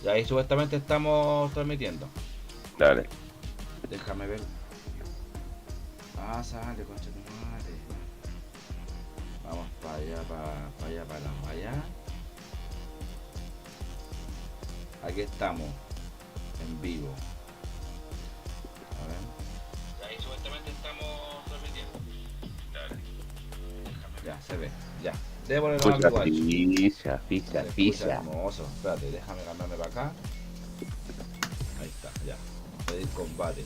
Y ahí supuestamente estamos transmitiendo. Dale. Déjame ver. Ah, sale, concha tu madre. Vamos para allá, para allá, para allá. Aquí estamos, en vivo. A ver. Ahí supuestamente estamos transmitiendo. Dale. Ya, se ve. Ya. Démosle los Pucha, amigos. ficha, Se ficha, escucha ficha. hermoso. Espérate, déjame cambiarme para acá. Ahí está, ya. Pedir combate.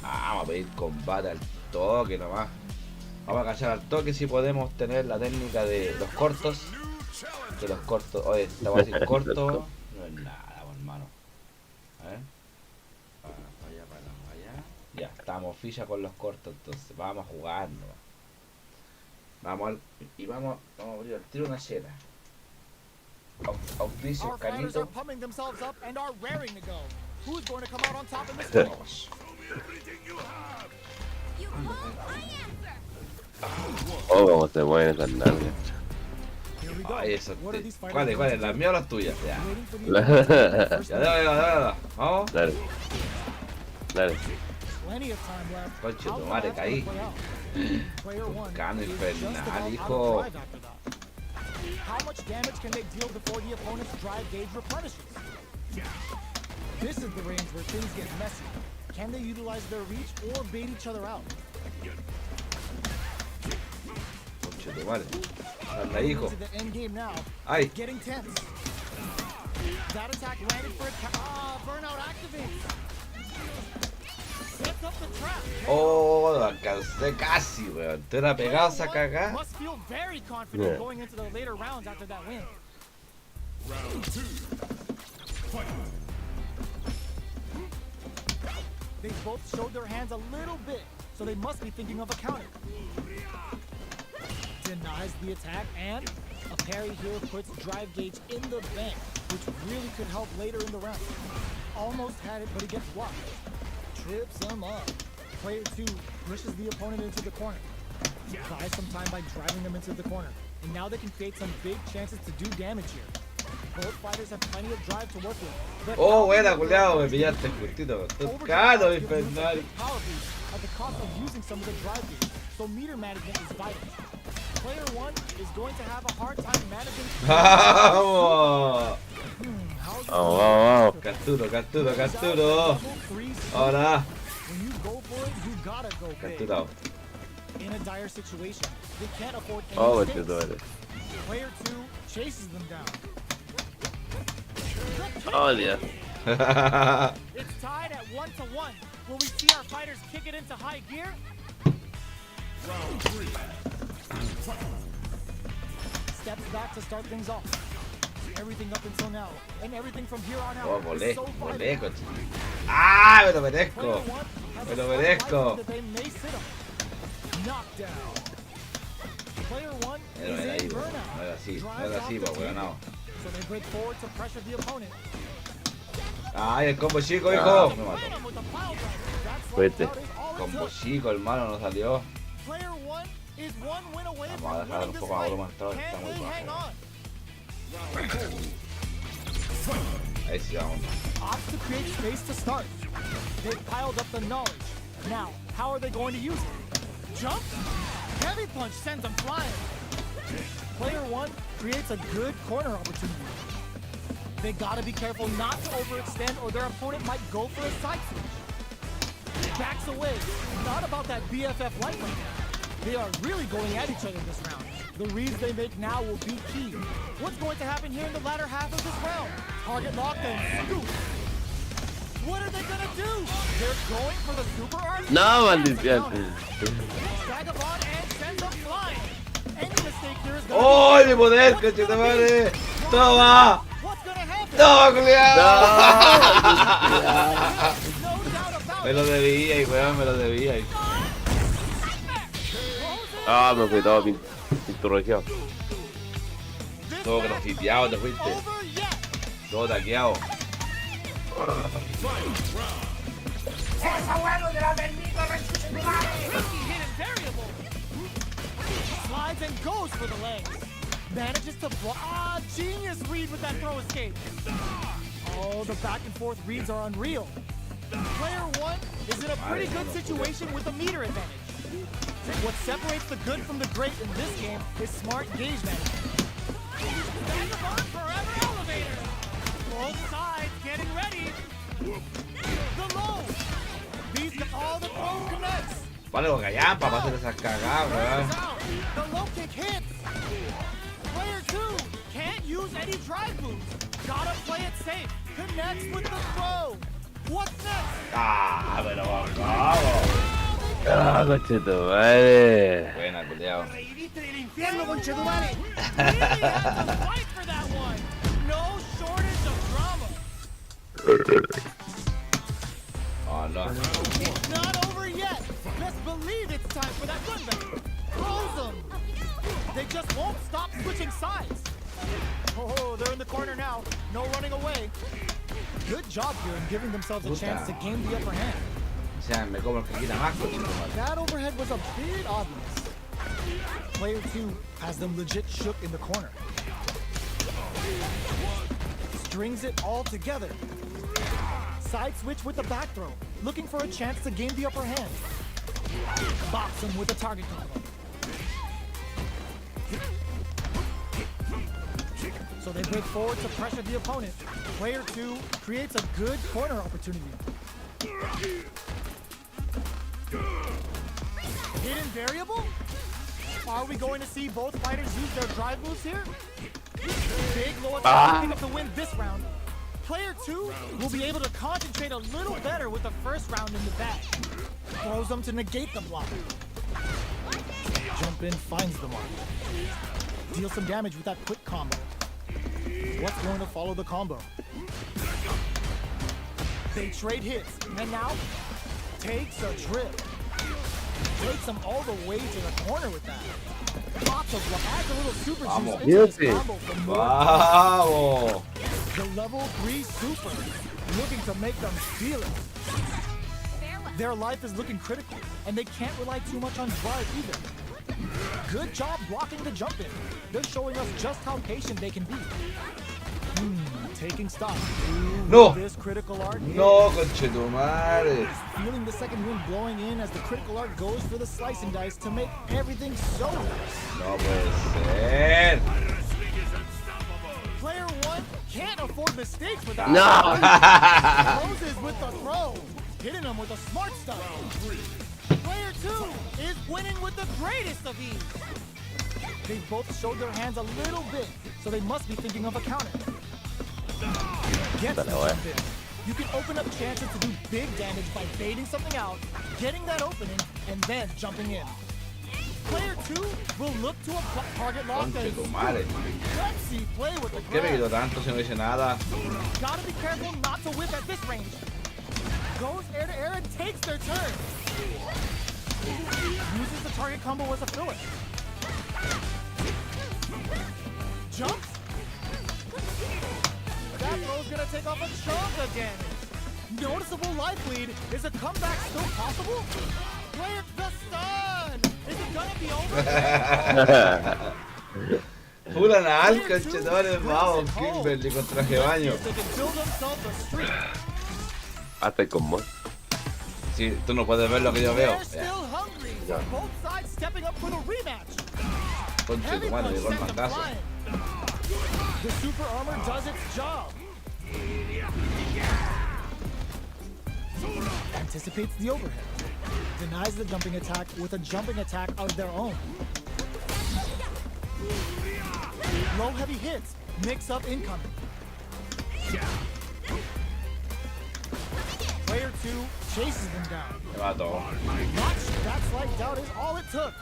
Ah, vamos a pedir combate al toque nomás. Vamos a cachar al toque si podemos tener la técnica de los cortos. Que los cortos, oye, estamos así corto. No es nada, hermano. A ver. Para allá, para allá. Ya, estamos ficha con los cortos, entonces vamos a jugar nomás. Vamos y vamos a abrir al tiro una chela. Auspicio, canito. Vamos. Oh, cómo se mueven esas nalgas. Ay, eso. ¿Cuáles? ¿Las mías o las tuyas? Ya. Dale, Ya, dale. Vamos. dale. Conche tu madre, caí. Cano infernal, hijo. How much damage can they deal before the opponent's drive gauge replenishes? This is the range where things get messy. Can they utilize their reach or bait each other out? Conche tu madre. Anda, hijo. Into the end game now. Ay. Getting tense. That attack landed for a burnout activates. Sets up the trap. Oh, lo alcancé casi, weón. Te era pegado esa cagada. Must feel very confident going into the later rounds after that win. Round 2. Fight. They both showed their hands a little bit, so they must be thinking of a counter. Denies the attack, and a parry here puts drive gauge in the bank, which really could help later in the round. Almost had it, but he gets blocked. Trips him up. Player 2 pushes the opponent into the corner. Buys some time by driving them into the corner. And now they can create some big chances to do damage here. Both fighters have plenty of drive to work with. But Oh, buena, culiao, me pillaste justito. Tocado, infernal. power boost at the cost of using some of the drive gauge. So meter management is vital. Player 1 is going to have a hard time managing. Vamos. Vamos. Capturo. Ahora. When you go for it, you gotta go big. Capturado. In a dire situation, they can't afford any Oh, mistakes. te duele. Player 2 chases them down. Oh, Dios. It's tied at 1-1. Will we see our fighters kick it into high gear? Round 3. Steps back to start things off. Everything up until now, and everything from here on out. Oh, volé, is so far volé, down. coche. ¡Ah! Me lo Player merezco. 1 has Me a lo slight merezco. likelihood that they may sit him. Knockdown. Player 1 No is era in ahí, weón. burnout. No era así, Drives off the weón, table. no. So they break forward to pressure the opponent. ¡Ay, el combo chico, hijo! Me mató. Plant him with a pile driver. That's Fuerte. like that is all it Combo took. chico, hermano, no salió. Player 1 is one win away Vamos a from dejar winning un this poco a fight. Brumanstad, está Can muy they hang bajo. on? Ahí sí vamos. Opts to create space to start. They've piled up the knowledge. Now, how are they going to use it? Jump? Heavy punch sends them flying. Player 1 creates a good corner opportunity. They gotta be careful not to overextend or their opponent might go for a side switch. Backs away. Not about that BFF light right now. They are really going at each other this round. The reads they make now will be key. What's going to happen here in the latter half of this round? Target locked and scoop. What are they gonna do? They're going for the super art. No, maldición. Vagabond and sends them flying. Any mistake here is gonna ¡Oh, be mi poder, coche de madre! ¡Toma! What's gonna happen? ¡No, culiao! No doubt about Me lo debíais, weón, me lo debíais. Ah, me fui todo pinturrejeado. Todo grafiteado te fuiste. over yet. Todo taqueado. Risky hidden variable. Slides and goes for the legs. Manages to block. Ah, genius read with that throw escape. Oh, the back and forth reads are unreal. Player one is in a pretty good situation with a meter advantage. What separates the good from the great in this game is smart gauge management. Vagabond forever elevator. Both sides getting ready. The low. These all the throw connects. Vale, con callampa para hacer esas cagadas, weón. The low kick hits. Player two can't use any drive moves. Gotta play it safe. Connects with the throw. What's next? Ah, pero vamos. Ah, coche tu madre. Buena, culiao. Really had to fight for that one. No shortage of drama. Oh, no. It's not over yet. Best believe it's time for that gun back. Close them. They just won't stop switching sides. Oh, they're in the corner now. No running away. Good job here in giving themselves a chance to gain the upper hand. O sea, me como el que quita más, coche tu madre. That overhead was a bit obvious. Player two has them legit shook in the corner. Strings it all together. Side switch with the back throw, looking for a chance to gain the upper hand. Box him with the target combo. So they break forward to pressure the opponent. Player two creates a good corner opportunity. Hidden variable? Are we going to see both fighters use their drive moves here? Big low attack picking up the win this round. Player two will be able to concentrate a little better with the first round in the bag. Throws them to negate the block. Jump in, finds the mark. Deal some damage with that quick combo. What's going to follow the combo? They trade hits, and now takes a trip. Takes them all the way to the corner with that. Lots of luck. Adds a little super juice into this combo for more. Vamos. The level 3 super, looking to make them feel it. Their life is looking critical, and they can't rely too much on drive either. Good job blocking the jump in. They're showing us just how patient they can be. Taking stock. No. This critical art. No, coche tu madre. Feeling the second wind blowing in as the critical art goes for the slice and dice to make everything so nice. No puede ser. Player one can't afford mistakes with that. No. Closes with the throw, hitting him with a smart stuff. Player two is winning with the greatest of ease. They both showed their hands a little bit, so they must be thinking of a counter. Gets the jump in. You can open up chances to do big damage by baiting something out, getting that opening, and then jumping in. Player two will look to a target lock that Conche is tu madre. Let's see play with the ¿Qué me grab. quito tanto si no hice nada? Gotta be careful not to whip at this range. Goes air to air and takes their turn. Uses the target combo as a filler. Jumps. That throw's gonna take off a chunk of damage. Noticeable life lead. Is a comeback still possible? Player the stun. Is it gonna be over? Pura nal, cachetores, vamos. Kimberly con traje de baño. They can build themselves a streak. Hasta con mod. Sí, tú no puedes ver lo que yo veo. They're still hungry. Both sides stepping up for the rematch. Conche tu madre, llegó el mangazo. The super armor does its job. Anticipates the overhead. Denies the jumping attack with a jumping attack of their own. Low heavy hits. Mix up incoming. Player two chases them down. Me va todo. That slight doubt is all it took.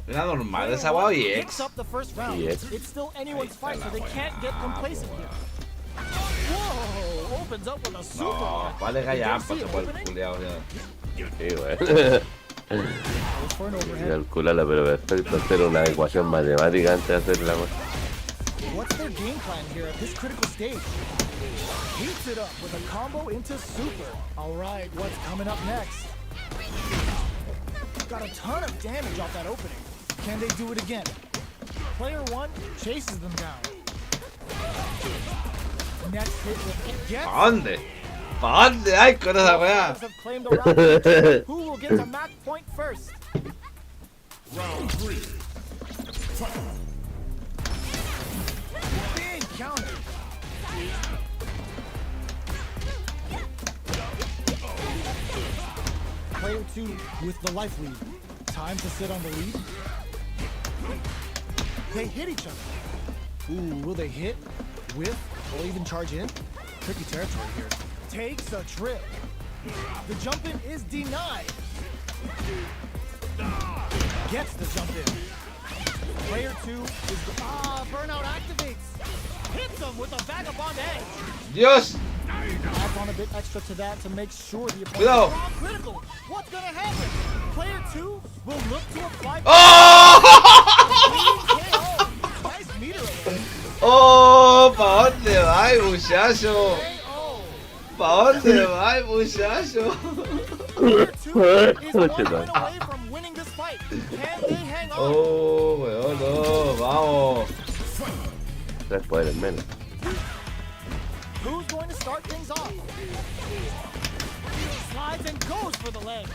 Era normal esa guau y Picks ex. up the first round. Yes. It's still anyone's Ahí fight, está so they la can't weá, get complacent here. Whoa! Opens up with a super. No, vale gallampa Did se they fue see el it culiao ya. Sí, güey. Goes for an overhead. Calcúlala, pero perfecto. Hacer una ecuación matemática antes de hacerla. What's their game plan here at this critical stage? Heats it up with a combo into super. All right, what's coming up next? Got a ton of damage off that opening. Can they do it again? Player one chases them down. Next hit will get. ¿Pa' dónde? ¿Pa' dónde hay con esa weá? Have claimed a round. Who will get to match point first? Round 3. Fight. Big counter. Player two with the life lead. Time to sit on the lead. They hit each other. Ooh, will they hit, whiff, or even charge in? Tricky territory here. Takes a trip. The jump in is denied. Gets the jump in. Player two is burnout activates. Hits him with a vagabond edge. Dios. Adds on a bit extra to that to make sure the opponent Cuidado. is all critical. What's gonna happen? Player two will look to apply. ¡Oh! KO. Nice meter away. ¡Oh! ¿Pa' dónde va, muchacho? KO. ¿Pa' dónde va, muchacho? Player two is 1 win away from winning this fight. Can they hang on? ¡Oh, weón, no! ¡Vamos! 3 poderes menos. Who's going to start things off? Slides and goes for the legs.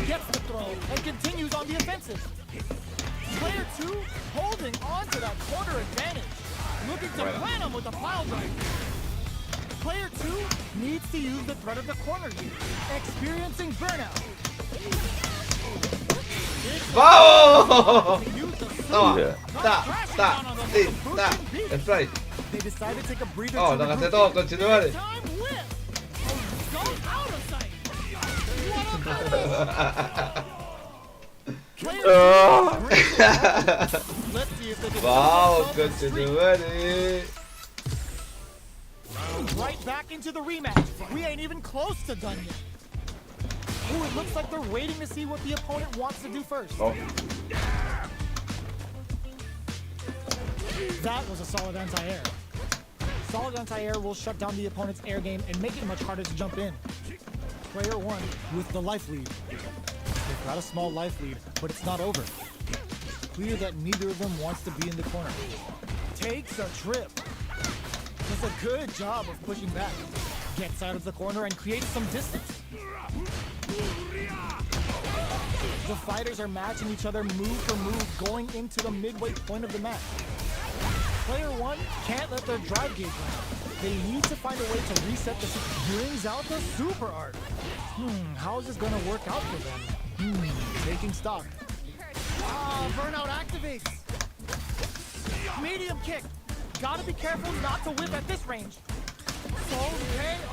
Gets the throw and continues on the offensive. Player two holding on to that corner advantage. Looking to plant him with a pile drive. Player two needs to use the threat of the corner here. Experiencing burnout. ¡Vamos! Use the Toma, Yeah. sí, Sprite. They decide to take a breather. Oh, to lo gasté regroup. todo, conchetumare. Time whip. Go out of sight. What a Player Let's see if they can Vamos, solve this streak. conchetumare. Right back into the rematch. We ain't even close to done yet. Ooh, it looks like they're waiting to see what the opponent wants to do first. Oh, That was a solid anti-air. Solid anti-air will shut down the opponent's air game and make it much harder to jump in. Player one with the life lead. They've got a small life lead, but it's not over. Clear that neither of them wants to be in the corner. Takes a trip. Does a good job of pushing back. Gets out of the corner and creates some distance. The fighters are matching each other move for move going into the midway point of the match. Player one can't let their drive gauge run. They need to find a way to reset the brings out the super art. How is this gonna work out for them? Taking stock. Burnout activates. Medium kick. Gotta be careful not to whip at this range. So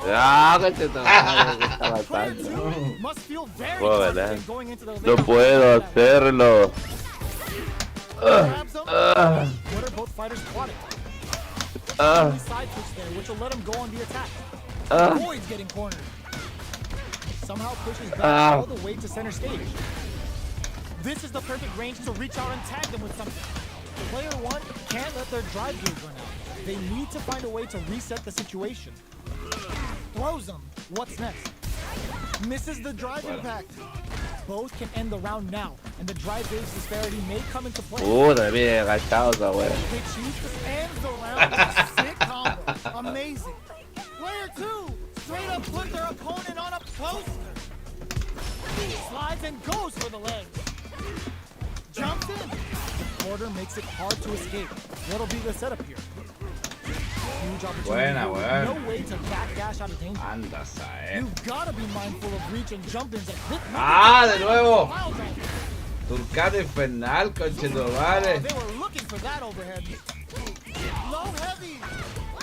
¡Ah, conchetumare! ¿Qué está Player matando? two must feel very Puedo ganar. confident going into the No later puedo rounds. hacerlo. Grabs him. What are both fighters plotting? Ah, Side switch there, which will let him go on the attack. ah, Avoids getting cornered. Somehow pushes back Ah. all the way to center stage. This is the perfect range to reach out and tag them with something. Player one can't let their drive gauge run out. They need to find a way to reset the situation. Throws them. What's next? Misses the drive impact. Both can end the round now, and the drive gauge disparity may come into play. puta, bien agachado esa wea. They choose to end the round with a sick combo. Amazing. Player two straight up put their opponent on a poster. Slides and goes for the legs. Jumps in. The quarter makes it hard to escape. What'll be the setup here? Huge opportunity. Buena, here with buena. no way to backdash out of danger. anda, sae. You've got to be mindful of reach and jump-ins at this. Ah, de nuevo. Wow, Turcano infernal, conchetumare. they were looking for that overhead. Low heavy.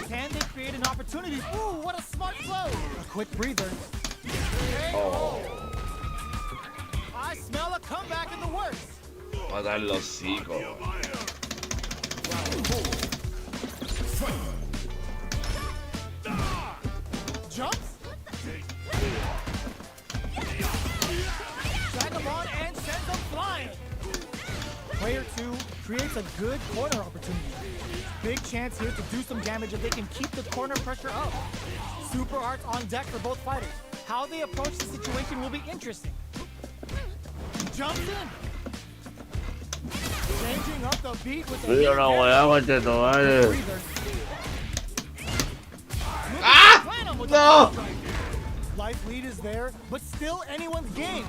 Can they create an opportunity? Ooh, what a smart flow. A quick breather. Oh, I smell a comeback in the works. va a dar los hocicos. Jumps. Drag him on and sends him flying. Player two creates a good corner opportunity. Big chance here to do some damage if they can keep the corner pressure up. Super arts on deck for both fighters. How they approach the situation will be interesting. Jumps in. Changing up the beat with the Mira la weá, concha tu madre. breather. ¡Ah! Plan 'em with ¡No! the life lead is there, but still anyone's game.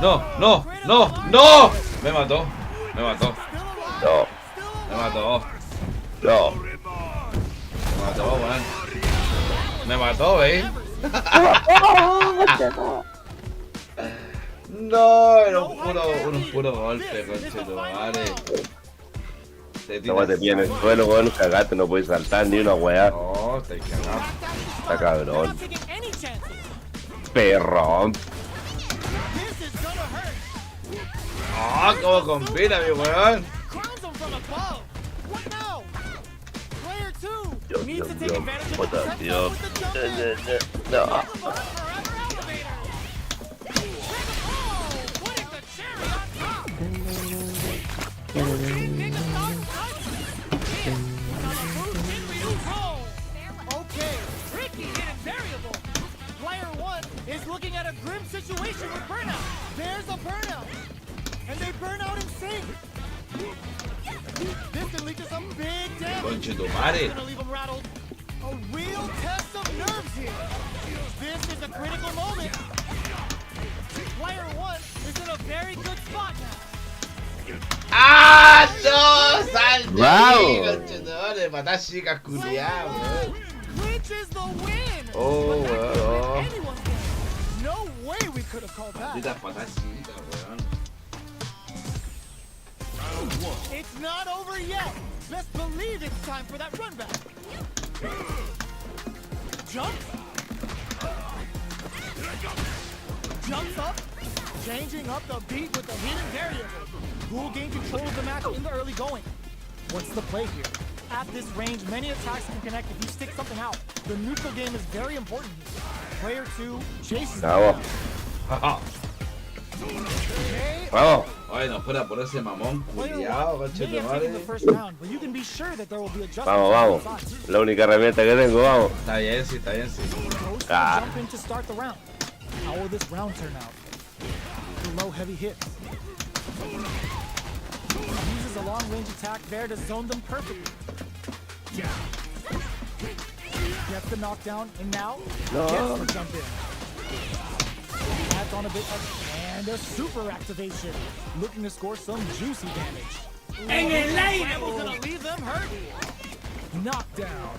No, no, no, no. Me mató. Me mató. Still alive. No, Still Me alive. mató. no. Me mató, weón. Me mató, No, era un puro golpe, conchetumare. No te pillas en el suelo, weón, cagaste, no puedes saltar ni una weá. No, estoy cagado. Está cabrón. Not taking any chances. Perrón. This is gonna hurt. Ah, cómo combina, mi weón. Crowns him from above. What now? Player 2 Dios, needs to Dios, take Dios. advantage of Puta, the set Dios. with the jump in. No. Forever elevator. Oh, putting the cherry on top. Big start cut. Hit. Another move. In Ryu roll. Okay, tricky hidden variable. Player 1 is looking at a grim situation with burnout. There's a burnout. And they burn out in sync. This can lead to some big damage. Conchetumare. Gonna leave him rattled. A real test of nerves here. This is a critical moment. Player 1 is in a very good spot now. ¡Ah, no! ¡Sal de Bravo. ahí, conchetumare! Matá chicas, culiao, weón. Which is the win. Oh, But that could have well. been anyone's game. No way we could have called that. Malditas patas chicas, weón. It's not over yet. Best believe it's time for that run back. Jump. Jumps up. Changing up the beat with the hidden variable. Who will gain control of the match in the early going? What's the play here? At this range, many attacks can connect if you stick something out. The neutral game is very important here. Player 2 chases the Vamos. Jaja. Okay. Vamos. Ay, no fuera por ese mamón Player culiao, 1 may have taken the conchetumare. first round, but you can be sure that there will be adjustments Vamos, on vamos. both sides. La única herramienta que tengo, vamos. Está bien, sí, está bien, sí. Goes for Ah. the jump in to start the round. How will this round turn out? The low heavy hits. Uses a long range attack there to zone them perfectly. Gets the knockdown, and now gets the jump in. Adds on a bit of, and a super activation. Looking to score some juicy damage. And gonna leave them hurt. Knockdown.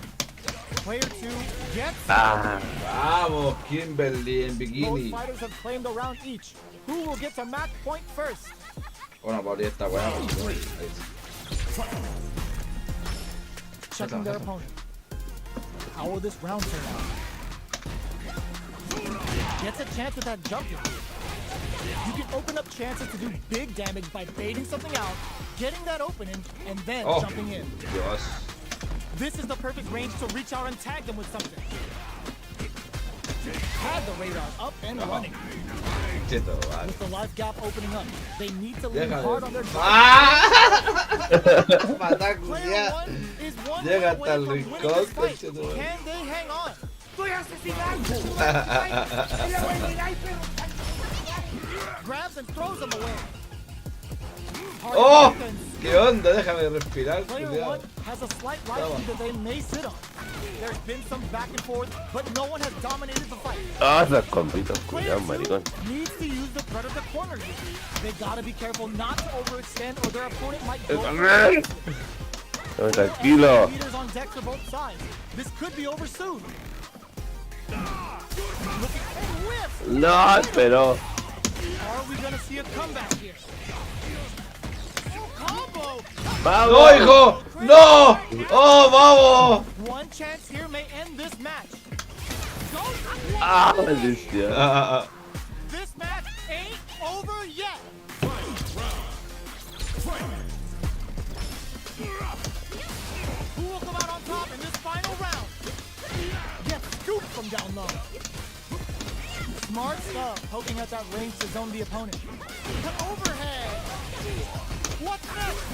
Player 2 gets Ah, Vamos, Kimberly en Both bikini. fighters have claimed a round each. Who will get to match point first? Bueno, para abrir esta weá, conchetumare. Ahí sí. Checking their opponent. How will this round turn out? Gets a chance with that jump in. You can open up chances to do big damage by baiting something out, getting that opening, and then Oh. jumping in. Dios. This is the perfect range to reach out and tag them with something. Had the radar up and running. Conchetumare. With the life gap opening up, they need to lean Déjale. hard on their ¡Ah! Matá, Player culiao. 1 is one Llega away hasta el from winning rincón, this fight. conchetumare. Can they hang on? Grabs and throws them away. Hard ¡Oh! defense. ¿Qué onda? Déjame respirar, Player culiao. 1 has a slight life that they may sit on. There's been some back and forth, but no one has dominated the fight. ah, esas compitas, Player cuidado, maricón. 2 needs to use the predator corner here. They gotta be careful not to overextend or their opponent might go for it. No, tranquilo. Leaders on deck for both sides. This could be over soon. Looking and whiffs. No, pero. Are we gonna see a comeback here? Combo. ¡Vamos! ¡No, hijo! ¡No! ¡Oh, vamos! One chance here may end this match. Go. ¡Ah, maldición! Ah, This match ain't over yet. Who will come out on top in this final round? Get scooped from down low. Smart stuff, poking at that range to zone the opponent. The overhead. What's next?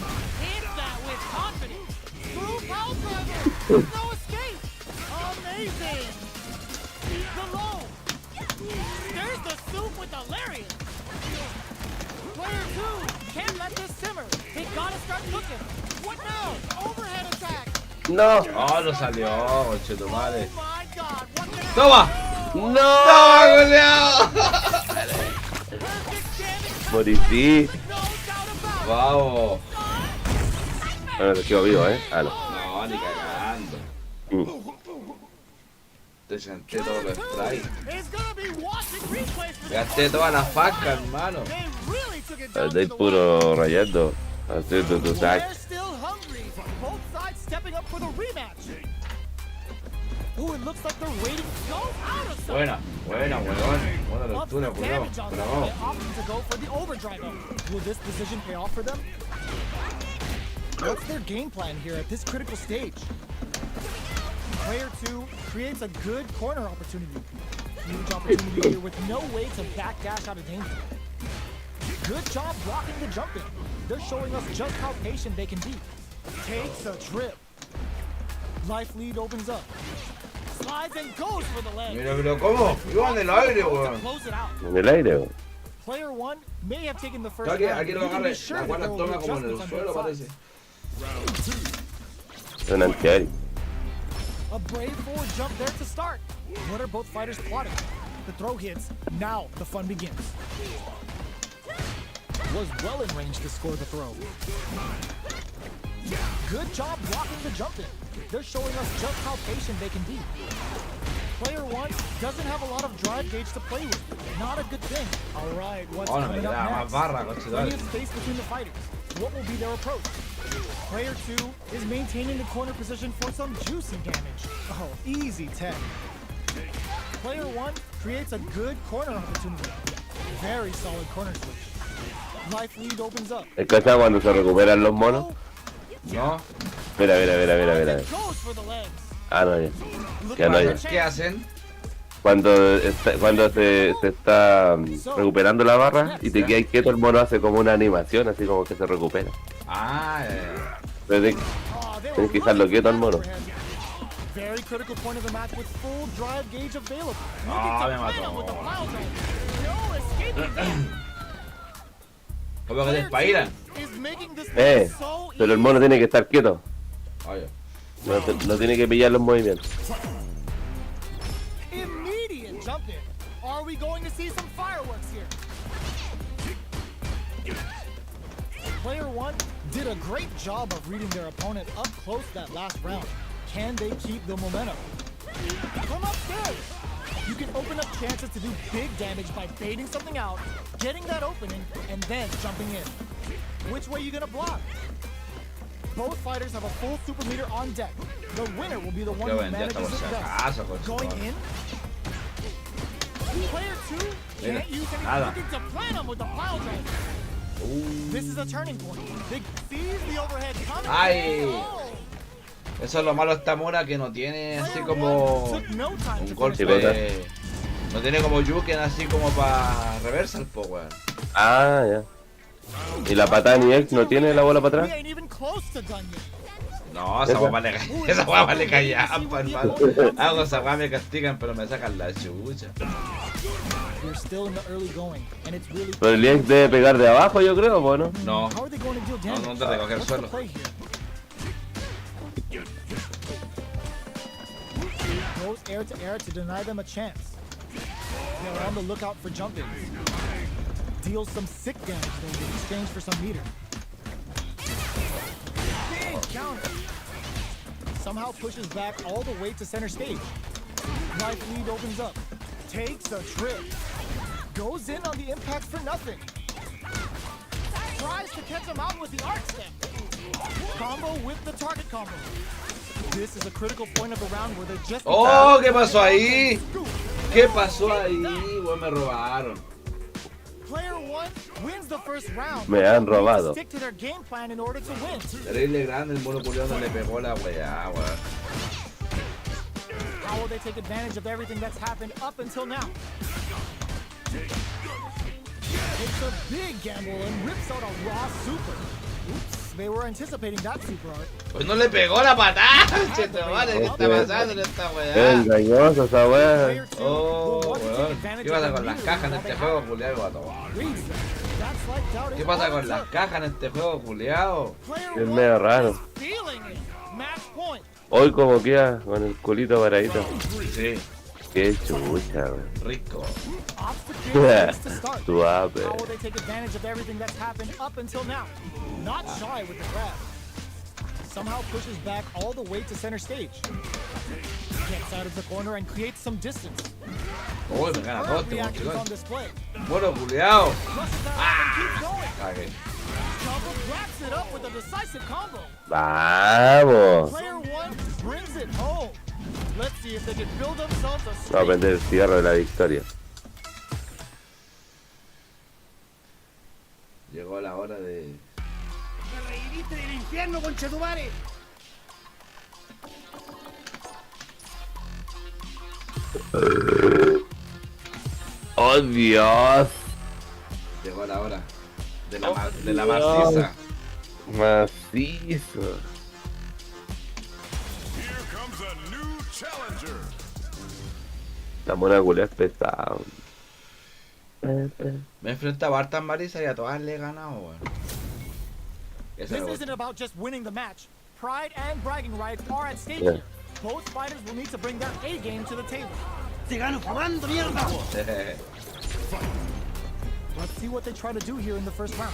Hit that with confidence. Through power driver. No escape. Amazing. The low. There's the soup with the lariat. Player 2 can't let this mistaken. What now? Overhead attack. No. Oh, no salió, conchetumare. Oh my God! What the hell? ¡Toma! No. ¡Toma, goleado! Perfect damage. Morí. No doubt about it. Vamos. Bueno, te quedo vivo, Ah, no. No, ni cagando. Mm. Te chanté todos los strikes. Is gonna be watching replays for the Gasté todas las facas, hermano. They really took it down Estáis to the puro rayando. Haciendo tu wire. sac. They're still hungry. Both sides stepping up for the rematch. Ooh, it looks like they're waiting. Go out of sight. Buena, buena, weón. Buena Ups the lectura, culiao. damage on Pero them. vamos. They opted to go for the overdrive. Will this decision pay off for them? What's their game plan here at this critical stage? Player 2 creates a good corner opportunity. Huge opportunity here with no way to backdash out of danger. Good job blocking the jump in. They're showing us just how patient they can be. Takes a trip. Life lead opens up. Slides and goes for the leg. Mira, pero ¿cómo? Iba en el aire, weón. Close it out. En el aire, weón. Player 1 may have taken the first Aquí, round. aquí lo You can be agarre. sure La that cual there la will be toma como en adjustments el on suelo, both parece. sides. Es un antiaéreo. A brave forward jump there to start. What are both fighters plotting? The throw hits. Now the fun begins. Was well in range to score the throw. Good job blocking the jump in. They're showing us just how patient they can be. Player 1 doesn't have a lot of drive gauge to play with. Not a good thing. All right, what's Oh, no me coming queda up más next? barra, Plenty conchetumare. of space between the fighters. What will be their approach? Player 2 is maintaining the corner position for some juicy damage. Oh, easy 10. Player 1 creates a good corner opportunity. Very solid corner switch. Life lead opens up. ¿Es cachado cuando se recuperan los monos? No. Mira, mira, mira, mira, mira. Goes for the legs. Ah, no, ya. Look Ya no, at ya. the ¿Qué hacen? Cuando se está recuperando la barra y te quedas quieto, el mono hace como una animación, así como que se recupera. Ah, ya. Pero Oh, they tienes were que dejarlo quieto al mono. Very critical point of the match with full drive gauge available. Ah, Looking me to plan mató. with the plow drive. No escaping there. Como que te espairan. Is making this so pero el mono tiene que estar quieto. Oye. No tiene que pillar los movimientos. immediate jump in. Are we going to see some fireworks here? Player 1 did a great job of reading their opponent up close that last round. Can they keep the momentum? Come upstairs. You can open up chances to do big damage by baiting something out, getting that opening, and then jumping in. Which way you gonna block? Both fighters have a full super meter on deck. The winner will be the one Yo who vendía hasta por manages si it acaso, best. Going conchetumare. in. Player 2 Mira, can't use any nada. looking to plan them with the pile drive. This is a turning point. They sees the overhead coming. Ay. Oh. Eso es lo malo de esta mona, que no tiene así Player como one took no time un to golpe. finish. No tiene como Yuken así como para reversal, po, weón. Ah, ya. ¿Y la patada ni X no tiene la bola para We atrás? ain't even close to done yet. No, esa weá vale esa weá vale callampa, hermano. Hago esa weá, me castigan, pero me sacan la chucha. We're still in the early going, and it's really. Pero el X debe pegar de abajo, yo creo, ¿o no? No. How are they going to deal damage? No te recoge el What's the suelo. play here? Goes air to deny them a chance. They're on the lookout for jump-ins. Deals some sick damage though in exchange for some meter. Big counter. Somehow pushes back all the way to center stage. Life lead opens up. Takes a trip. Goes in on the impact for nothing. Tries to catch him out with the arc step. Combo with the target combo. This is a critical point of the round where they're just. Oh, ¿qué pasó ahí? ¿Qué pasó ahí? Weón, me robaron. Player 1 wins the first round. Me han robado. Stick to their game plan in order to win. Terrible grande, el mono culiao no le pegó la weá, weón. How will they take advantage of everything that's happened up until now? It's a big gamble and rips out a raw super. Oops, they were anticipating that super art. Pues no le pegó la patada, chetumare, ¿qué está pasando en esta Es weá? engañosa esa weá. Player 2 Oh, will want to take weón. advantage ¿Qué pasa of the con las meter cajas en while este they juego, have it. culiao, vato? Reads them. That's like doubt is ¿Qué pasa all con it las took. cajas en este juego, culiao? Player Es one medio raro. is feeling it. Match point. Hoy como queda con el culito paradito. Sí, Qué chucha, weón. rico. Obstacle race to start. Suave. How will they take advantage of everything that's happened up until now? Not shy with the grab. Somehow pushes back all the way to center stage. Gets out of the corner and creates some distance. Uy, me gana todo Her este reactions on monstruo. display. Bueno, culiao. Crosses that out and keeps going. Cagué. Jumbo wraps it up with a decisive combo. Vamos. Player one brings it home. Let's see if they can build themselves a Vamos a streak. prender el cigarro de la victoria. Llegó la hora de... ¡Me reiriste del infierno, conchetumare! ¡Oh, Dios! Llegó la hora de la maciza. Macizo. Here comes a new challenger. La mona culia es pesada. Me enfrentaba a hartas marizas y a todas le he ganado, weón. Eso This me isn't gusta. about just winning the match. Pride and bragging rights are at stake Yeah. here. Both fighters will need to bring their A game to the table. ¡Te gano jugando, mierda! Let's see what they try to do here in the first round.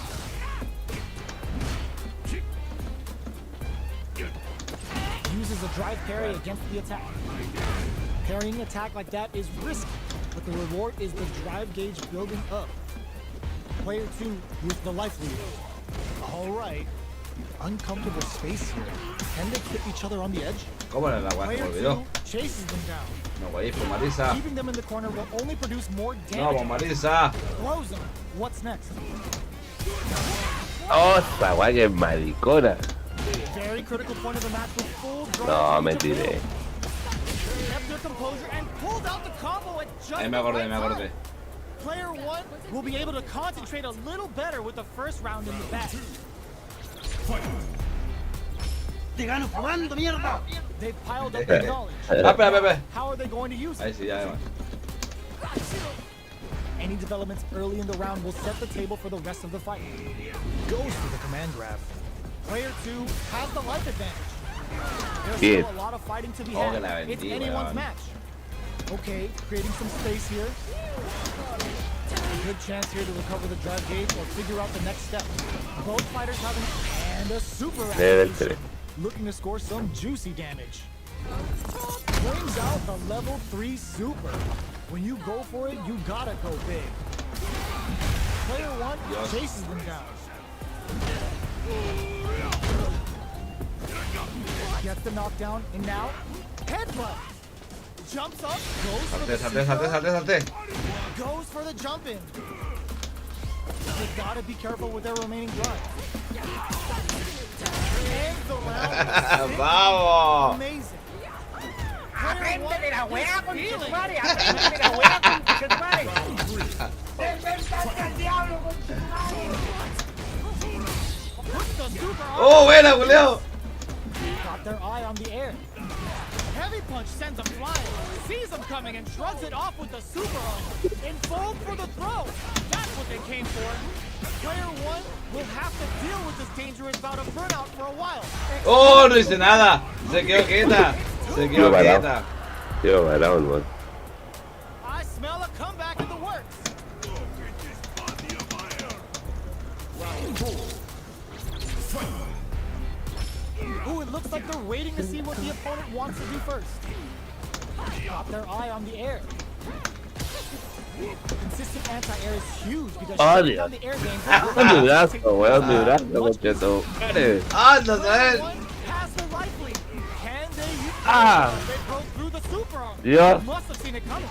Uses a drive parry against the attack. Parrying attack like that is risky, but the reward is the drive gauge building up. Player 2 with the life lead. All right. Uncomfortable space here. Can they clip each other on the edge? ¿Cómo era la weá? Se me Player olvidó. 2 chases them down. No, wey, pues Marisa. Keeping them in the corner will only produce more No, damage. pues Marisa. Throws them. What's next? ¡Oh, esa guay que es maricona! Very critical point of the match with full drive. No, me into tiré. build. Kept their composure and pulled out the combo at just Ahí me the acordé, right me acordé. time. Player 1 will be able to concentrate a little better with the first round in the bag. ¡Te gano jugando, mierda! They've piled up their knowledge. Ah, espera, espera. How are they going to use Ahí it? sí, ya además. Any developments early in the round will set the table for the rest of the fight. Goes for the command grab. Player 2 has the life advantage. There's Bien. still a lot of fighting to be Oh, que had. la It's vendí, anyone's weón. match. Okay, creating some space here. Good chance here to recover the drive gauge or figure out the next step. Both fighters have an and a super Debe activation. ser. Looking to score some juicy damage. Brings out the level 3 super. When you go for it, you gotta go big. Player 1 Yes. chases them down. Gets the knockdown, and now headbutt. Jumps up, goes for the Salte, salte, salte, super, salte, salte. goes for the jump in. They gotta be careful with their remaining drive. Ends the round. ¡Vamos! Amazing. ¡Apréndele la weá, Feeling. conchetumare! ¡Apréndele la weá, conchetumare! ¡Despertate al diablo, conchetumare! Puts the super on. ¡Oh, buena, culeo! Got their eye on the air. Heavy punch sends them flying. Sees them coming and shrugs it off with the super arm. In fold for the throw. That's what they came for. Player 1 will have to deal with this dangerous bout of burnout for a while. ¡Oh, no hice nada! Se quedó quieta. Se quedó Yo parado. quieta. Tío, parado, weón. I smell a comeback in the works. Ooh, it looks like they're waiting to see what the opponent wants to do first. Got their eye on the air. Consistent anti-air is huge because Oh, shutting Dios. down the air game. Mi brazo, weón, mi brazo, concheto. ¡Anda, Sael! Has the life lead. Can they use Ah. They broke through the super arm. Dios. Must have seen it coming.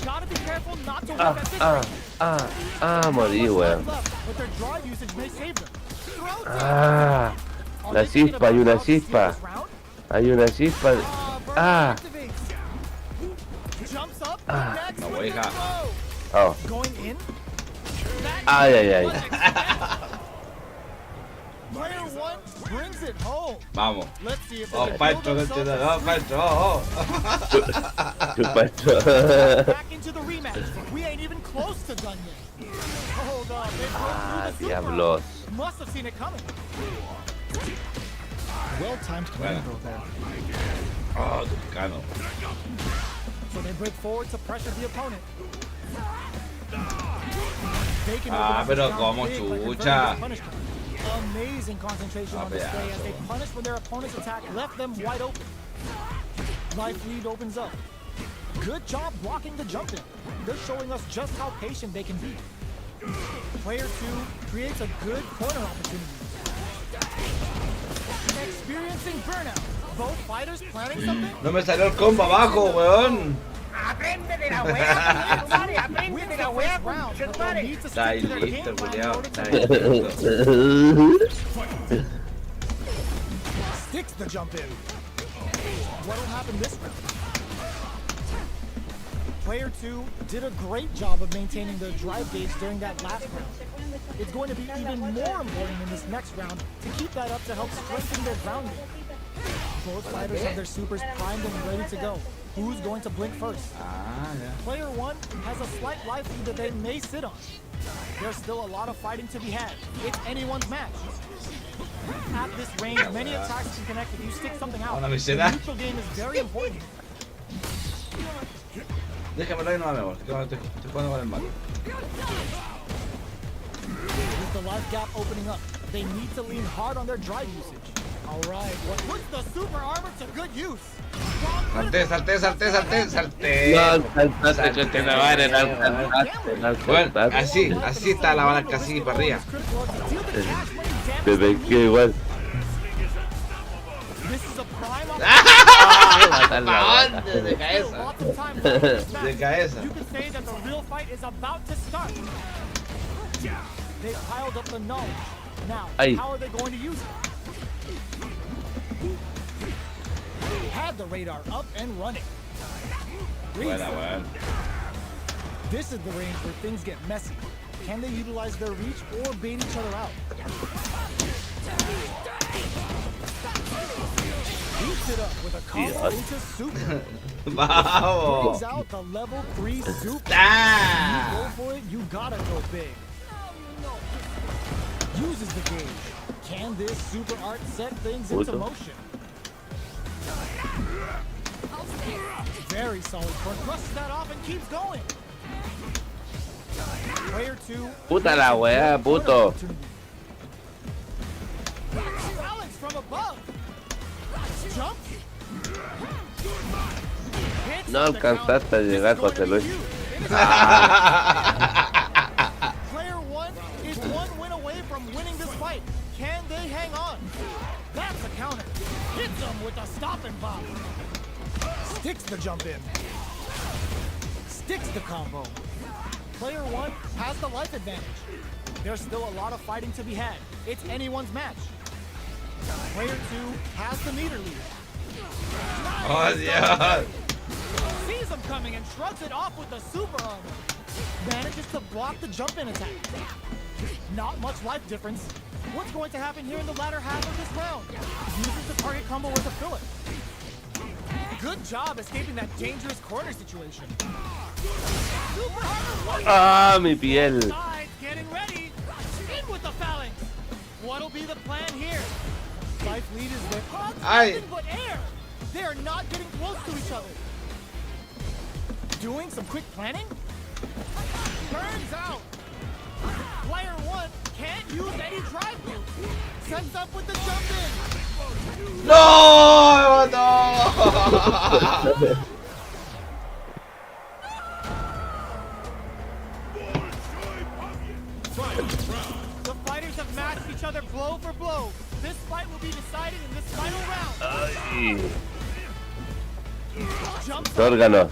Gotta be careful not to whip at this rate. Morí, weón. Left, but their drive usage may save them. Throws it. Ah, Are la they thinking chispa, hay about una how to steal chispa. this round? Hay una chispa. Burn Ah. activates. Jumps up. Next No, with the hija. throw. Oh, Going in. That ay, ay, ay. was expected. Player 1 brings it it home. Vamos. Let's see if they Vamos, can Pancho, build themselves a vamos, Pancho. Oh, Chupacho. back into the rematch. We ain't even close to done yet. Hold on, they broke Ah, through the super diablos. armor. Must have seen it coming. Well-timed command throw there. oh, Tucano. So they break forward to pressure the opponent. They can Ah, open up this pero round como big by converting chucha. their punish count. Amazing concentration on display as they punish when their opponent's attack left them wide open. Life lead opens up. Good job blocking the jump in. They're showing us just how patient they can be. Player 2 creates a good corner opportunity. Experiencing burnout. Both fighters planning something? No me salió el combo abajo, weón. Aprende de la wea, compadre. Aprende Wins de the la first wea, round, but they'll compadre. need to Está stick to their listo, game plan in culiao. order Está to listo. sticks the jump in. What'll happen this round? Player 2 did a great job of maintaining their drive gauge during that last round. It's going to be even more important in this next round to keep that up to help strengthen their ground game. Both fighters have their supers primed and ready to go. Who's going to blink first? Ah, ya. Player 1 has a slight life lead that they may sit on. There's still a lot of fighting to be had. It's anyone's match. At this range, many attacks can connect if you stick something out. Una The visera. neutral game is very important. Déjamelo ahí, no me amor. Estoy jugando con el mal. With the life gap opening up, they need to lean hard on their drive usage. All right, what puts the super armor to good use? Salté, salté, salté, salté, salté. No alcanzaste, que te madre, no alcanzaste, no Bueno, alcanzaste. así está la bala casi para arriba. Te pegué igual. This is a prime Matar la bala. ¿Dónde? De cabeza. Lots of time left in this match. De cabeza. You could say that the real fight is about to start. They piled up the knowledge. Now, Ay. how are they going to use it? Had the radar up and running. Buena, weón. This is the range where things get messy. Can they utilize their reach or bait each other out? Beats it up with a combo into super. Vamos. Brings out the level 3 super. Ah. Go for it, you gotta go big. Uses the gauge. Can this super art set things into Puto. motion? Very solid front. Brushes that off and keeps going. Player 2. Puta la weá, puto. Balance from above. Jump. Hits No on the alcanzaste counter. a llegar, This is going to José be Luis. huge. Player 1 is one win away from winning this fight. Can they hang on? That's a counter. Hits them with a stop and bomb. Sticks the jump in. Sticks the combo. Player 1 has the life advantage. There's still a lot of fighting to be had. It's anyone's match. Player 2 has the meter lead. Oh, Dios. Sees him coming and shrugs it off with the super armor. Manages to block the jump-in attack. Not much life difference. What's going to happen here in the latter half of this round? Uses the target combo as a filler. Good job escaping that dangerous corner situation. Super armor Ah, mi piel. sides getting ready. In with the phalanx. What'll be the plan here? Life lead is with Aye. nothing but air. They are not getting close to each other. Doing some quick planning? Burns out. Player 1 can't use any drive moves. Sets up with the jump in. No, no. The fighters have matched each other blow for blow. This fight will be decided in this final round. Ay, Jumps up. órganos.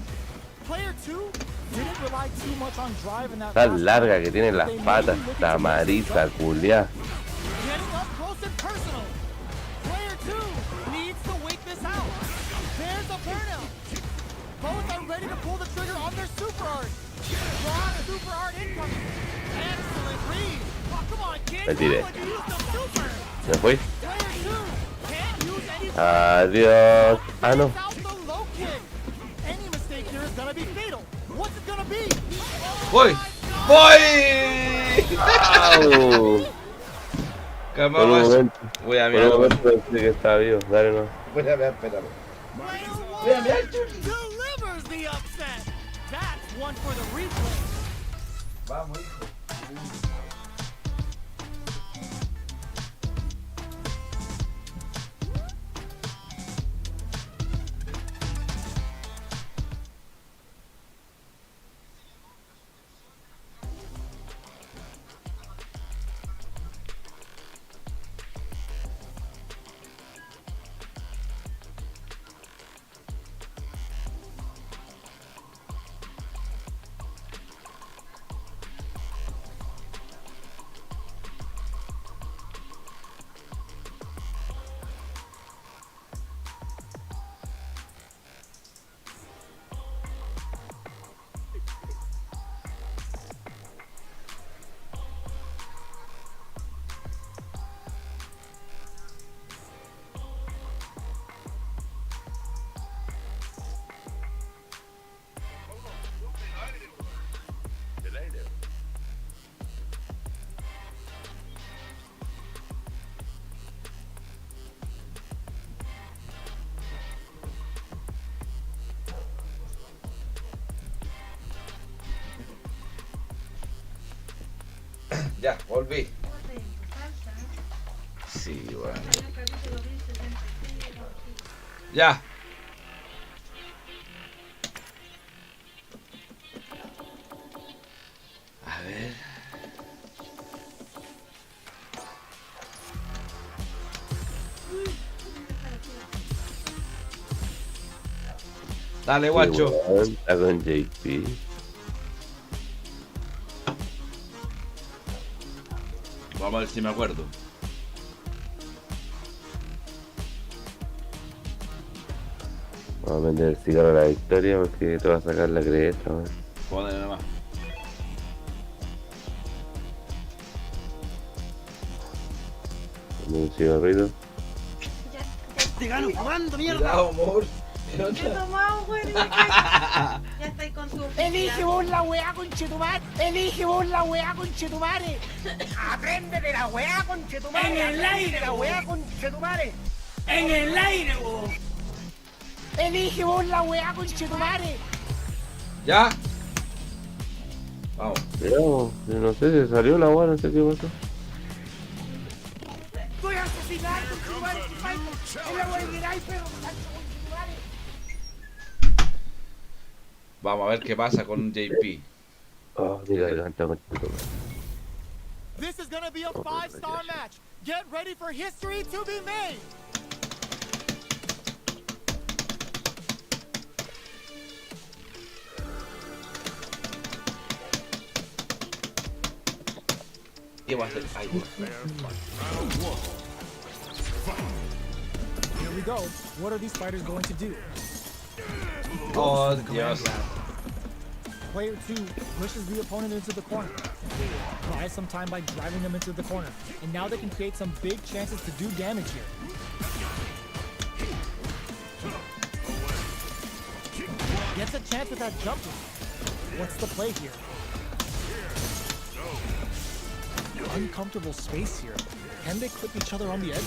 Player 2 didn't rely too much on drive in that Tan last larga round. que tiene las They may patas. be looking La to mix things marisa, up. culia. Getting up close and personal. Player 2 needs to wait this out. There's a burnout. Both are ready to pull the trigger on their super art. Raw super art incoming. Excellent read. Oh, come on, kid. Me tiré. Look, you used the super. ¿Me fui? Player 2 Adiós. Ah, no. Without the low kick. Any mistake here is gonna be fatal. What's it gonna be? ¡Voy! ¡Voy! Au. Come Por un on, momento. voy a Por un mirar. momento pensé que estaba vivo. Dale, no. Voy a mirar, espérame. Player Voy a one mirar, Chucky. delivers the upset. That's one for the replay. Vamos, hijo. Ya, volví. Sí, bueno. Ya. A ver. Dale, guacho. Sí, weón, está con JP. Vamos a ver si me acuerdo. Vamos a vender el cigarro a la victoria porque te va a sacar la cresta, weón. Póngale nomás. Dame un cigarrito. Te gano jugando, mierda. Cuidado, amor. He tomado, güey. Ya estáis con tu. Elige vos la weá, conchetumare. Elige vos la weá, conchetumare. Apréndete la weá, conchetumare. En el aire, la weá, conchetumare. En el aire, vos. Elige vos la weá, conchetumare. Ya. Vamos. Miramos, yo no sé, se salió la weá, no sé qué pasó. Voy a asesinar, conchetumare. Es la weá que queráis, perro, conchetumare. Vamos a ver qué pasa con JP. Oh, mi garganta, con tu madre. This is gonna be a 5-star match. Get ready for history to be made. ¿Qué va a hacer? Ay, güey. Here we go. What are these fighters going to do? Oh, Dios. Player 2 pushes the opponent into the corner. Buys some time by driving them into the corner. And now they can create some big chances to do damage here. Gets a chance with that jump in. What's the play here? Uncomfortable space here. Can they clip each other on the edge?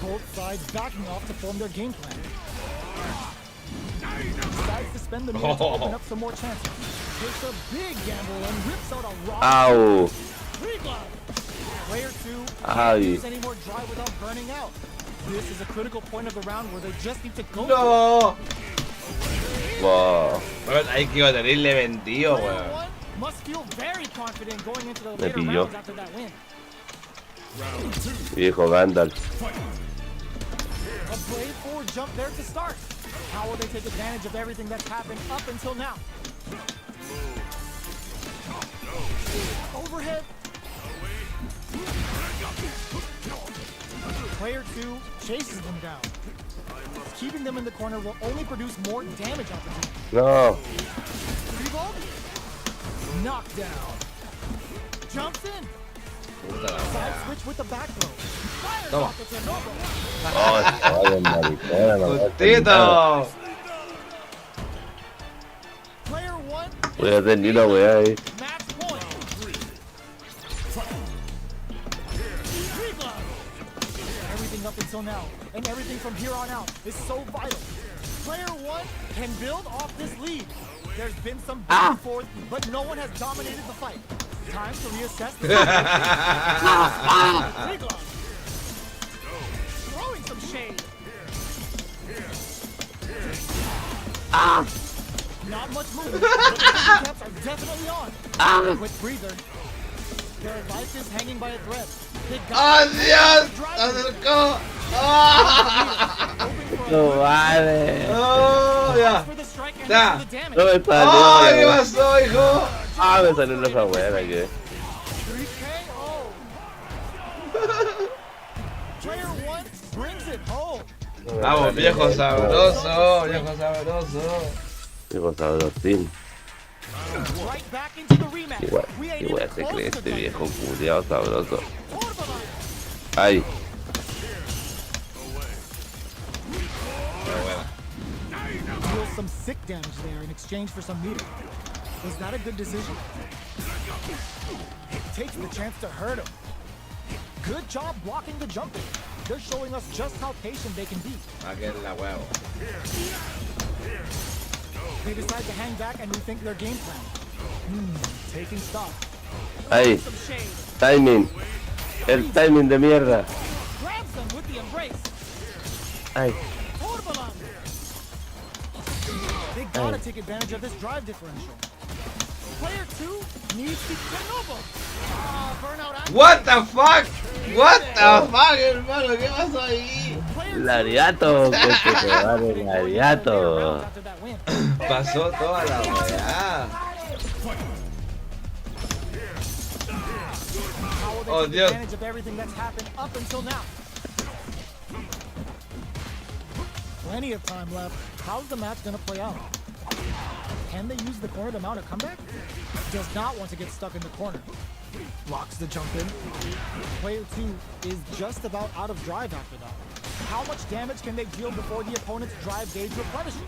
Both sides backing off to form their game plan. Decides to spend the minute to open up some more chances. Takes a big gamble and rips out a raw Au. free glove. Player 2 Ay. can't use any more drive without burning out. This is a critical point of the round where they just need to go. No. Wow. Bueno, hay que tenerle vendido, Player weón. 1 must feel very confident going into the Me later pilló. rounds after that win. Viejo Gandalf. A brave forward jump there to start. How will they take advantage of everything that's happened up until now? Overhead. Player 2 chases them down. Keeping them in the corner will only produce more damage opportunities. No. Revolt. Knockdown. Jumps in. Puta la Side wea. switch with the back throw. Fire Toma. rocket to Noble. Oh, chaval, maricona, no. ¡Justito! Player one. Voy a hacer ni una weá ahí. Match point. Reglove. Everything up until now, and everything from here on out is so vital. Player one can build off this lead. There's been some back and forth, but no one has dominated the fight. Time to reassess the Reglove. Throwing some shade. Not much movement, but the caps are definitely on. Quick breather. Their life is hanging by a thread. They got ¡Oh, Dios! ¡Se acercó! ¡Oh! No vale. ¡Oh, ya! for the strike and Ya. for the damage. No me salió. ¡Oh, qué weón. pasó, hijo! Ah, me salió esa weá que. 3KO. Player one brings it home. Vamos, viejo sabroso, viejo sabroso. Digo, sabrosín. Right back into the rematch. We ain't Qué weá even se close cree to este done. viejo culiao sabroso. Torbalan. Ay, Pero bueno. Deals some sick damage there in exchange for some meter. Was that a good decision? Takes the chance to hurt him. Good job blocking the jumping. They're showing us just how patient they can be. Aquel la huevo. They decide to hang back and rethink their game plan. Taking stock. ay, Some shade. timing. El timing de mierda. Grabs them with the embrace. Ay, Torbalan. They gotta take advantage of this drive differential. Player two needs to Chernobyl. Burnout action. What the fuck? What the fuck, hermano? ¿Qué pasó ahí? Player Lariato, que te vale, two Lariato. after that win. Pasó toda la weá. How will they Oh, take Dios. advantage of everything that's happened up until now? Plenty of time left. How's the match gonna play out? Can they use the corner to mount a comeback? Does not want to get stuck in the corner. Blocks the jump in. Player two is just about out of drive after that. How much damage can they deal before the opponent's drive gauge replenishes?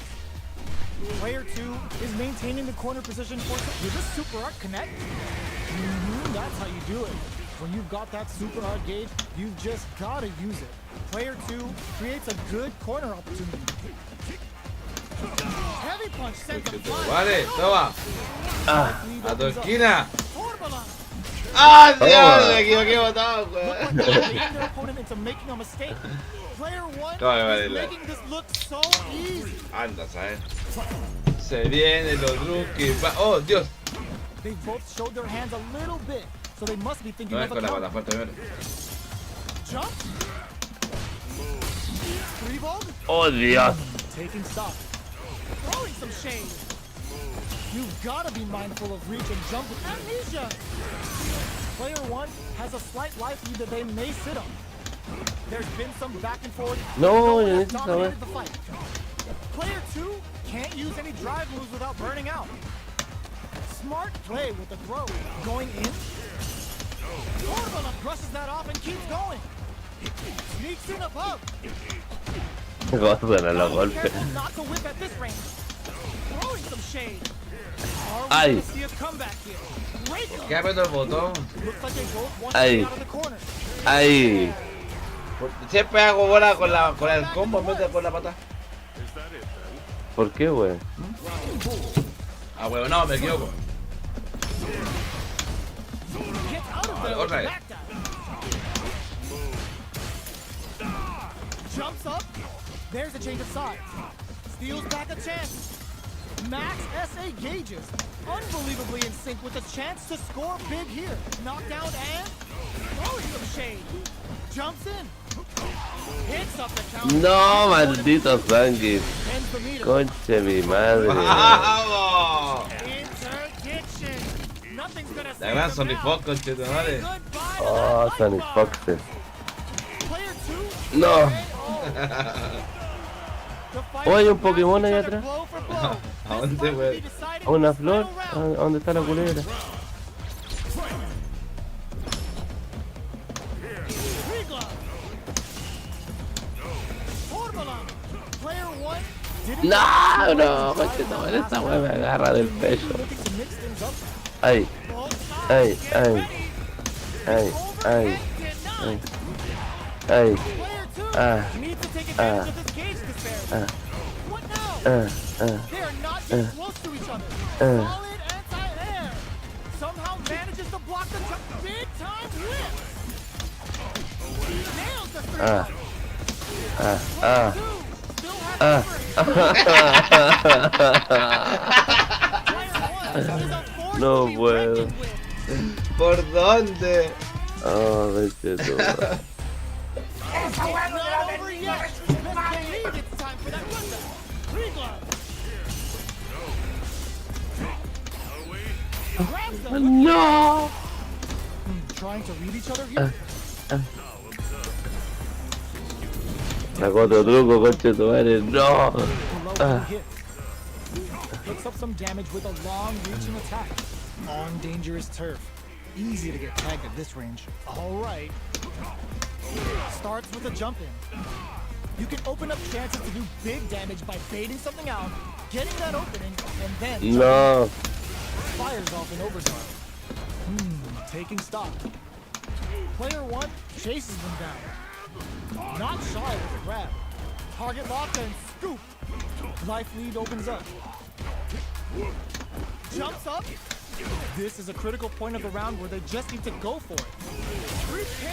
Player two is maintaining the corner position for did this super art connect? That's how you do it. When you've got that super art gauge, you've just gotta use it. Player two creates a good corner opportunity. Heavy punch sends him flying. Vale, toma. Ah, A tu esquina. Torbalan. ¡Ah, Dios! Toma. Me equivoqué botado, Look weón. like they're baiting their opponent into making a mistake. Player one Come on, is Varela. making this look so easy. Anda, ¿sabes? Se vienen los rookies. Oh, Dios. They both showed their hands a little bit, so they must be thinking No of es a con la counter. pata fuerte, ver. Jump. Freeball. oh Dios. Taking stock. Throwing some shade. You've got to be mindful of reach and jump with amnesia. Player one has a slight life lead that they may sit on. There's been some back and forth. No, one yo has necesito dominated the fight. Player two can't use any drive moves without burning out. Smart play with the throw. Going in. Torbalan brushes that off and keeps going. Sneaks in above. Gozan a los golpes. Careful not to whip at this range. Throwing some shade. Are we Ay. gonna see a comeback here? Rake ¿Qué aprieto el botón? looks like they both want to Ay. get out of the corner. Ay, Siempre hago bola con el combo en vez de con la pata. ¿por qué, wey? Ah, huevo, no, me equivoco. Get out of Vale, there otra with vez. back dive. Jumps up. There's a change of sides. Steals back a chance. Max SA gauges. Unbelievably in sync with a chance to score big here. Knockdown and throwing some shade. Jumps in. Hits up the counter. No, maldito Sanguis. Ends the meter. Conche mi madre. ¡Vamos! Interdiction. Nothing's gonna La save gran them Sony now. Fox, conchetumare. Goodbye to Oh, that Sonic lifeline. Foxes. Player two. No. The fight Oh, hay un is back Pokémon each ahí other atrás. blow for blow. ¿A dónde, This fight will güey? be decided ¿A una in this flor? final ¿A round. dónde está la culebra? Didn't No, get no, to coche, no, drive down esa last weá me round. agarra del They may be pecho. looking to mix things up. Ay, Both sides, ay, get ay, ready. ay, Over ay, and denied. ay, Player two ah, needs to take advantage of this cage disparity. What now? They are not getting close to each other. Solid anti-air. Somehow manages to block the jump. Big time whip. Nails the three. Player two still has Player one is a force No to be puedo. reckoned with. ¿Por dónde? Oh, coche, no. Esa weá no te la Not over permito, yet. conche tu Best madre. believe it's time for that rundown. Three gloves. Grabs them. No. Trying to read each other here. Sacó otro truco, coche, tu madre. No. Below hits. Picks up some damage with a long-reaching attack. On dangerous turf. Easy to get tagged at this range. All right. Starts with a jump in. You can open up chances to do big damage by baiting something out, getting that opening, and then No. fires off an overdrive. Taking stock. Player one chases them down. Not shy with a grab. Target locked and scoop. Life lead opens up. Jumps up. This is a critical point of the round where they just need to go for it.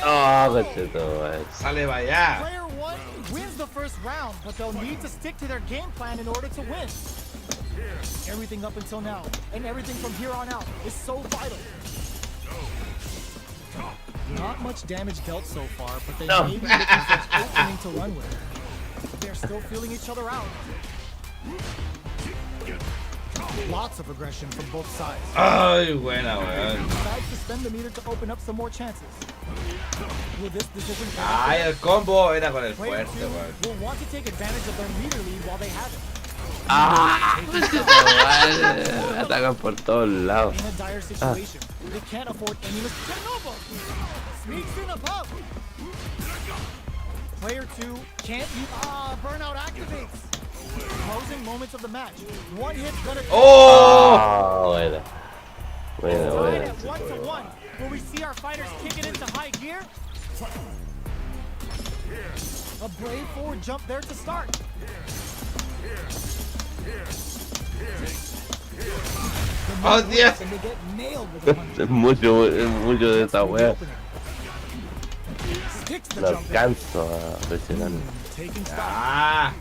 Oh, coche, tu madre. Sale para allá. Player one wins the first round, but they'll need to stick to their game plan in order to win. Everything up until now, and everything from here on out, is so vital. Not much damage dealt so far, but they may be looking for an opening to run with. They're still feeling each other out. Lots of aggression from both sides. Ay, buena, weón. Decides to spend the meter to open up some more chances. Will this decision Ay, el combo era con el Player fuerte, two weón. will want to take advantage of their meter lead while they have it. Ah, coche, tu madre. Me atacan por todos lados. In a dire situation, they can't afford any mistakes. Sneaks in above. Player two can't use. Burnout activates. Closing moments of the match. One hit's gonna. ¡Oh! Ah, buena. Buena, Tied buena. at 1-1. Will we see our fighters kick it into high gear? A brave forward jump there to start. ¡Oh, Dios! And they get nailed with a punch. Es mucho de esta wea. Sticks the No jump in. alcanzo a presionar. Taking stock. ¡Ah!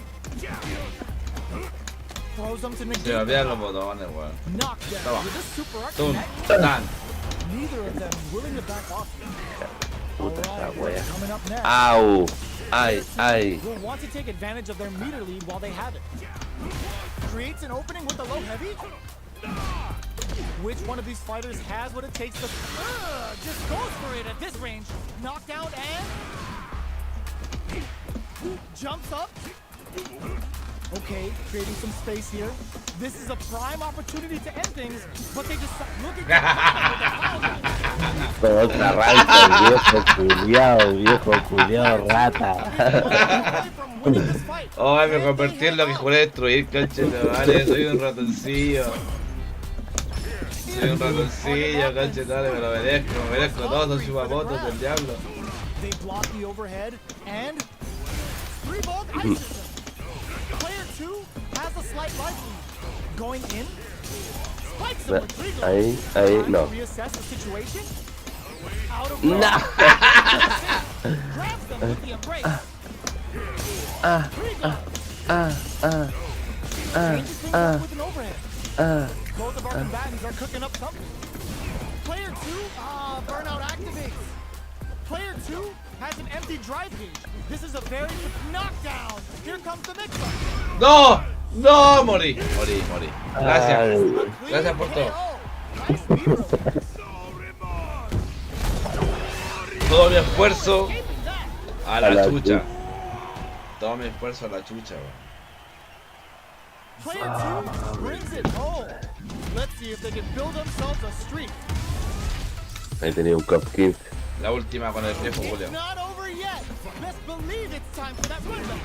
Throws them to Se me negate. olvidan los botones, weón. Knockdown Toma. with a super ¡Tum! arc. ¡Tan! Neither of them willing to back off. Puta esta Alright, wea. coming up next. Au. Ay, ay. Will want to take advantage of their meter lead while they have it. Creates an opening with a low heavy. Which one of these fighters has what it takes to just goes for it at this range. Knockdown and jumps up. Okay, creating some space here. This is a prime opportunity to end things, but they just looking Otra rata, el viejo culiao rata. ¡Ay, me convertí en lo que juré destruir, conche de madre! Soy un ratoncillo. Soy un ratoncillo, conche de madre, me lo merezco todo, son chupamotos del diablo. They block the overhead and three bolt ices them. Player two has a slight life lead. Going in, spikes them with three gloves. Ahí, Time no. to reassess the situation. Out of No. grabs them with the embrace. Three gloves. Changes things up with an overhead. Both of our combatants are cooking up something. Player two, burnout activates. Player two has an empty drive gauge. This is a very knockdown. Here comes the mix-up. ¡No! ¡No! Morí. Gracias. Ay. Gracias por todo. Nice meter. Todo mi esfuerzo a A la la chucha. Todo mi esfuerzo a la chucha, weón. Player two brings it home. Let's see if they can build themselves a streak. Ahí tenía un Cup 15. La última con el viejo Julio. It's not over yet. Best believe it's time for that rundown.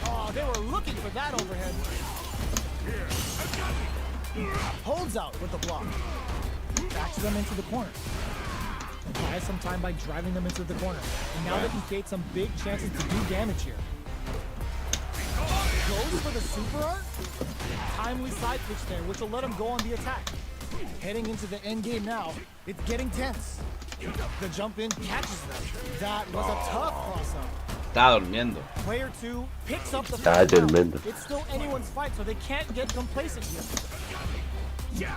Oh, Oh, they were looking for that overhead. Holds out with the block. Backs them into the corner. Buys some time by driving them into the corner. And now they can create some big chances to do damage here. Goes for the super art. Timely side switch there, which will let him go on the attack. Heading into the end game now, it's getting tense. The jump in catches them. That was a tough cross-up. Está durmiendo. Player 2 picks up the Está first round. durmiendo. It's still anyone's fight, so they can't get complacent here.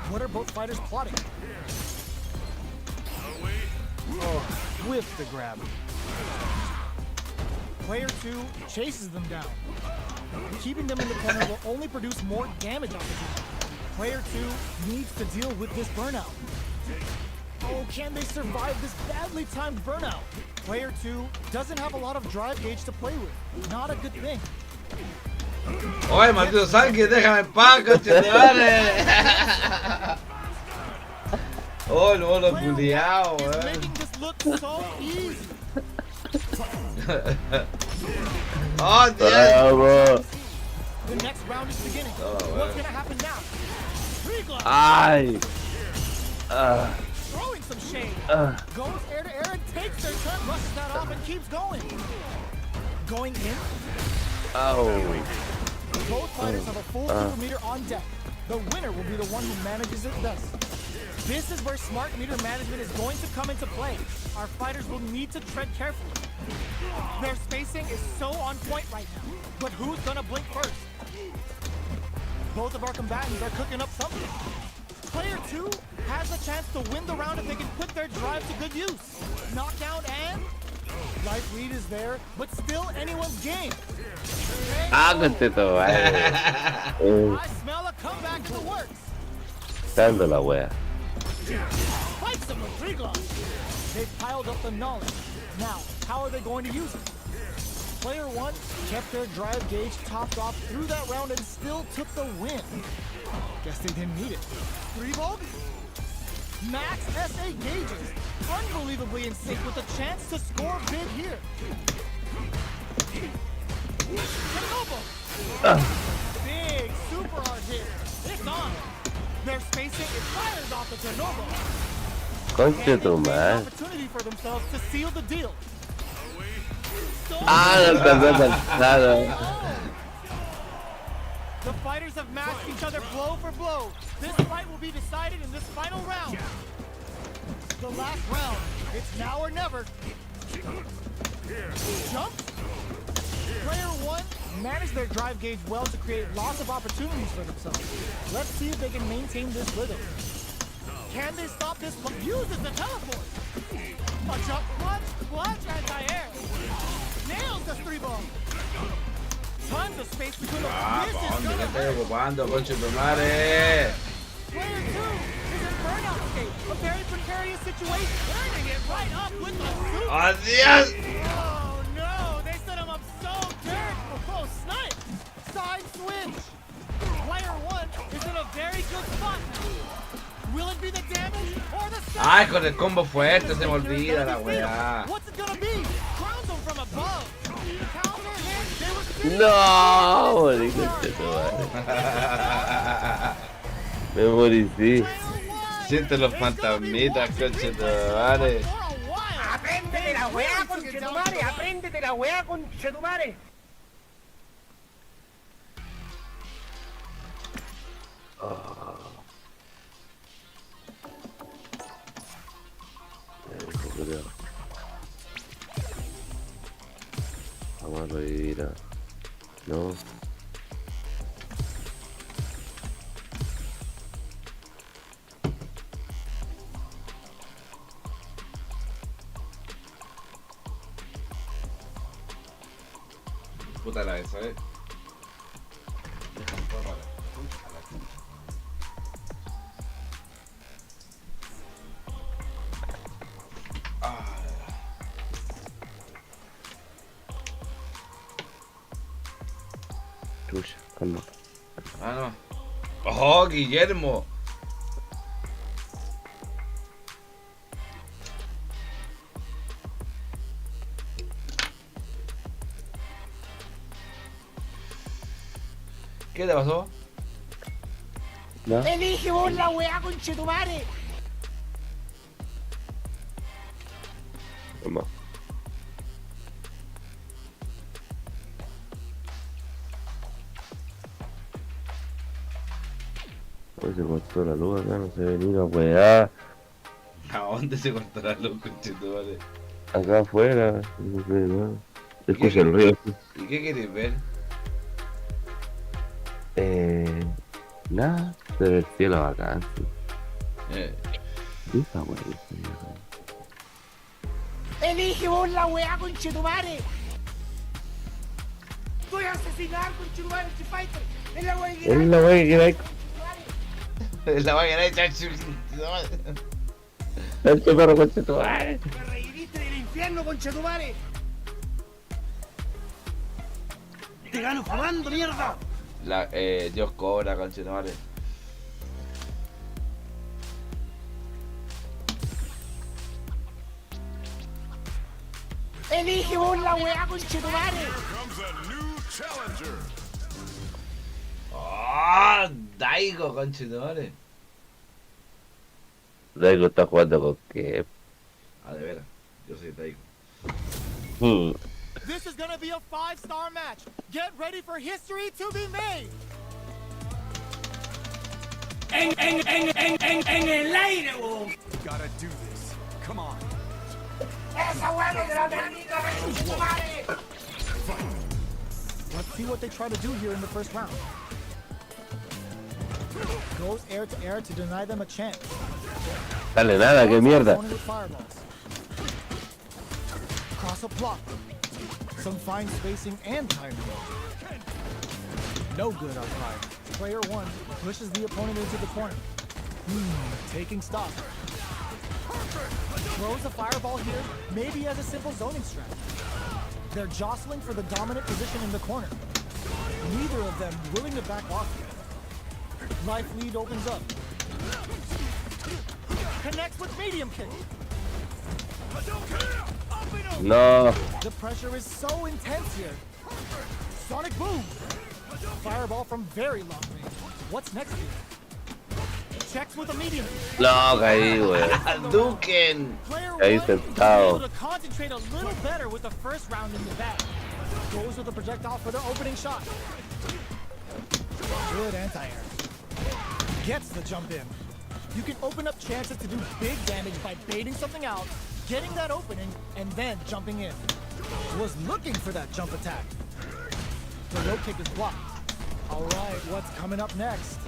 What are both fighters plotting? Oh, whiffed the grab. Player 2 chases them down. Keeping them in the corner will only produce more damage opportunity. Player 2 needs to deal with this burnout. Oh, can they survive this badly timed burnout? Player 2 doesn't have a lot of drive gauge to play with. Not a good thing. Oye, maldito Sanky, déjame en paz, conchetumare. Oh, el bolo Player culiao, 1 is weón. making this look so easy. Oh, Dios. Bravo. The next round is beginning. Oh, What's well. gonna happen now? Reglide Ay. throwing some shade. Goes air to air and takes their turn, rushes that off and keeps going. Going in. Oh. Both fighters have a full super meter on deck. The winner will be the one who manages it best. This is where smart meter management is going to come into play. Our fighters will need to tread carefully. Their spacing is so on point right now. But who's gonna blink first? Both of our combatants are cooking up something. Player 2 has a chance to win the round if they can put their drive to good use. Knockdown and life lead is there, but still anyone's game. Ah, conchetumare. I smell a comeback in the works. Dando la wea. Fights them with Reglide. They've piled up the knowledge. Now, how are they going to use it? Player 1 kept their drive gauge topped off through that round and still took the win. Guess they didn't need it. 3-volt? Max SA gauges. Unbelievably in sync with a chance to score big here. Big super hard hit. It's on. Their spacing is fires off the Tenobo. Conchetumare. Opportunity for themselves to seal the deal. Ah, no alcanzó a alcanzar. The fighters have matched each other blow for blow. This fight will be decided in this final round. The last round. It's now or never. Jump. Player 1 managed their drive gauge well to create lots of opportunities for themselves. Let's see if they can maintain this rhythm. Can they stop this? Uses the teleport. A jump clutch anti-air. Nails the 3-ball. Tons of space between them. Ah, This ¿pa' is dónde? ¿Qué gonna estoy hurt. ocupando, conchetumare? Player 2 is in burnout state. A very precarious situation. Turning it right up with the super. Oh, Dios. Oh no, they set him up so dirt. Oh, snipe. Side switch. Player 1 is in a very good spot now. Will it be the damage or the side? Ay, con el combo fuerte se me olvida la weá. What's it gonna be? Crowns him from above. Counter hit. They were sitting No, morí, conchetumare. Me morí, sí. Player 1 Siente los is gonna be fantasmitas, watching conchetumare. for a while. Apréndete la weá, conchetumare, apréndete la weá, conchetumare. Vamos a revivir a... No. Puta la eso, Deja un poco la concha, la concha. Ah, Chucha, calma. ah, no. Oh, Guillermo. ¿Qué te pasó? ¿No? Elige vos la weá, conchetumare. Toma. Hoy se cortó la luz acá, no se ve ni una weá. ¿A dónde se cortó la luz, conchetumare? Acá afuera, no sé nada. Se ¿Y qué escucha el río. ¿Y qué quieres ver? Nada, se ve el cielo bacán. Sí. Eh, ¿Qué esa weá? Elige vos la weá, conchetumare. Voy a asesinar, conchetumare, este fighter. Es la weá que Es la weá que queda ahí. la va a querer echar Este perro coche tu madre. Me reiriste del infierno, conchetumare. Te gano fumando, mierda. Dios cobra, conchetumare. Elige vos la weá, conchetumare. Here comes a new challenger. ¡Oh! Daigo, conchetumare. Daigo está jugando con qué. Ah, de veras. Yo soy Daigo. This is gonna be a 5-star match. Get ready for history to be made. En el aire, weón. Gotta do this. Come on. Esa weá no te la permito, conchetumare. Let's see what they try to do here in the first round. Goes air to air to deny them a chance. Dale nada, qué mierda. Opponent with fireballs. Cross up block. Some fine spacing and timing. No good on fire. Player one pushes the opponent into the corner. Taking stock. Throws a fireball here, maybe as a simple zoning strat. They're jostling for the dominant position in the corner. Neither of them willing to back off yet. Life lead opens up. Connects with medium kick. No. The pressure is so intense here. Sonic boom. Fireball from very long range. What's next here? Checks with a medium. No, caí, wey. Duken. Player Ahí one sentado. able to concentrate a little better with the first round in the bag. Goes with the projectile for the opening shot. Good anti-air. Gets the jump in. You can open up chances to do big damage by baiting something out, getting that opening, and then jumping in. Was looking for that jump attack. The low kick is blocked. All right, what's coming up next?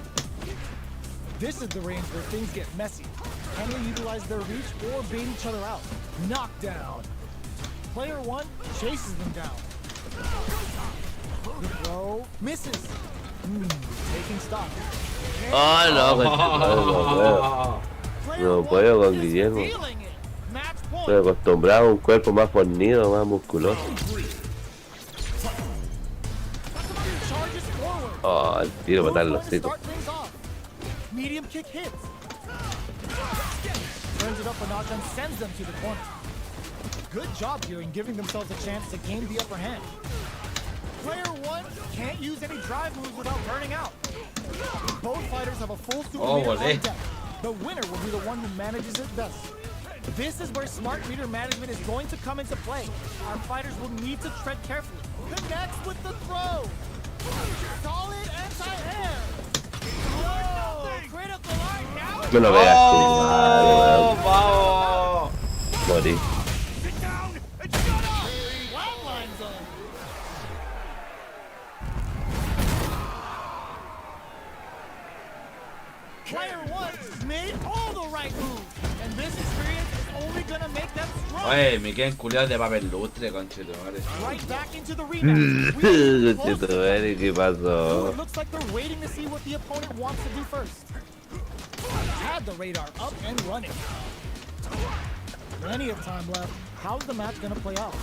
This is the range where things get messy. Can they utilize their reach or bait each other out? Knockdown. Player one chases them down. The throw misses. Taking stock. Oh, no, Player No one puedo con is Guillermo. feeling it. Match point. Estoy acostumbrado a un cuerpo más fornido, más musculoso. Charges forward. Oh, el tiro Who's matar going los to citos. start things off? Medium kick hits. Turns it up a notch and sends them to the corner. Good job here in giving themselves a chance to gain the upper hand. Player one can't use any drive moves without burning out. Both fighters have a full suit Oh, meter vale. on deck. The winner will be the one who manages it best. This is where smart meter management is going to come into play. Our fighters will need to tread carefully. Connects with the throw. Solid anti-air. Whoa, critical art now. Me lo veas. ¡Oh! ¡Vamos! Morí. Sit down and shut up. Wildline zone. Player one made all the right moves, and this experience is only gonna make them stronger. Oye, me quedan culiados de papel lustre, conchetumare. Right back into the rematch. We are close to Conchetumare, ¿qué Ooh, pasó? it looks like they're waiting to see what the opponent wants to do first. Had the radar up and running. Plenty of time left. How's the match gonna play out?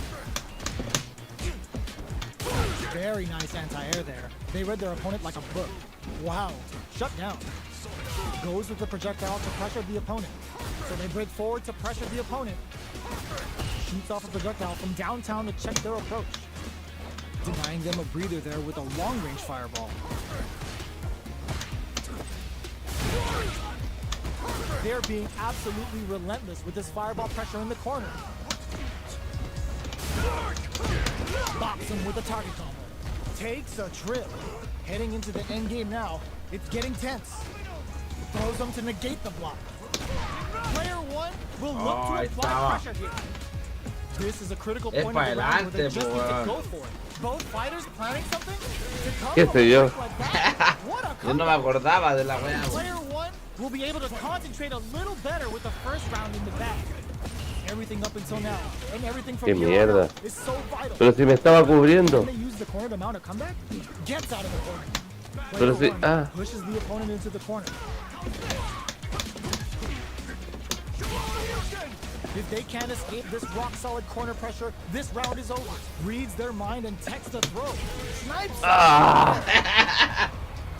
Very nice anti-air there. They read their opponent like a book. Wow, shut down. Goes with the projectile to pressure the opponent. So they break forward to pressure the opponent. Shoots off a projectile from downtown to check their approach. denying them a breather there with a long-range fireball. They're being absolutely relentless with this fireball pressure in the corner. Bops him with a target combo. Takes a trip. Heading into the end game now. It's getting tense. Throws them to negate the block. Player one will look to ahí apply estaba. pressure here. This is a critical Es point pa' of the round where they adelante, just need to weón. go for it. Both fighters planning something to come ¿Qué from sé a yo? break like that. What a Yo no me comeback. acordaba de la wea, weón. Player one will be able to concentrate a little better with the first round in the bag. Everything up until now, and everything from Qué here on mierda. out is so vital. Pero si me estaba cubriendo. Can they use the corner to mount a comeback? Gets out of the corner. Pero Player si- one pushes the opponent into the corner. If they can't escape this rock-solid corner pressure, this round is over. Reads their mind and texts the throw. Snipes.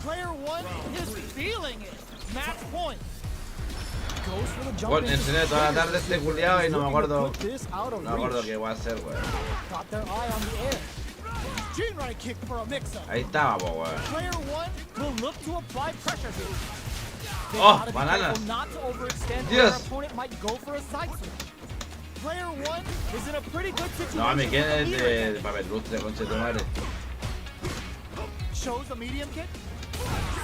Player one is feeling it. Match point. Goes for the jump Bueno, in. enseñé toda la tarde este culiao y no me Looking to acuerdo. put this out of No me acuerdo reach. qué voy a hacer, weón. Got their eye on the air. Chin-right kick for a mix-up. Ahí estaba, po, weón. Player one will look to apply pressure here. They Oh, gotta be bananas. careful not to overextend Yes. where their opponent might go for a side switch. Player one is in a pretty good situation. No, me queda el with a leader. de papel lustre, concha de tu madre. Shows a medium kick.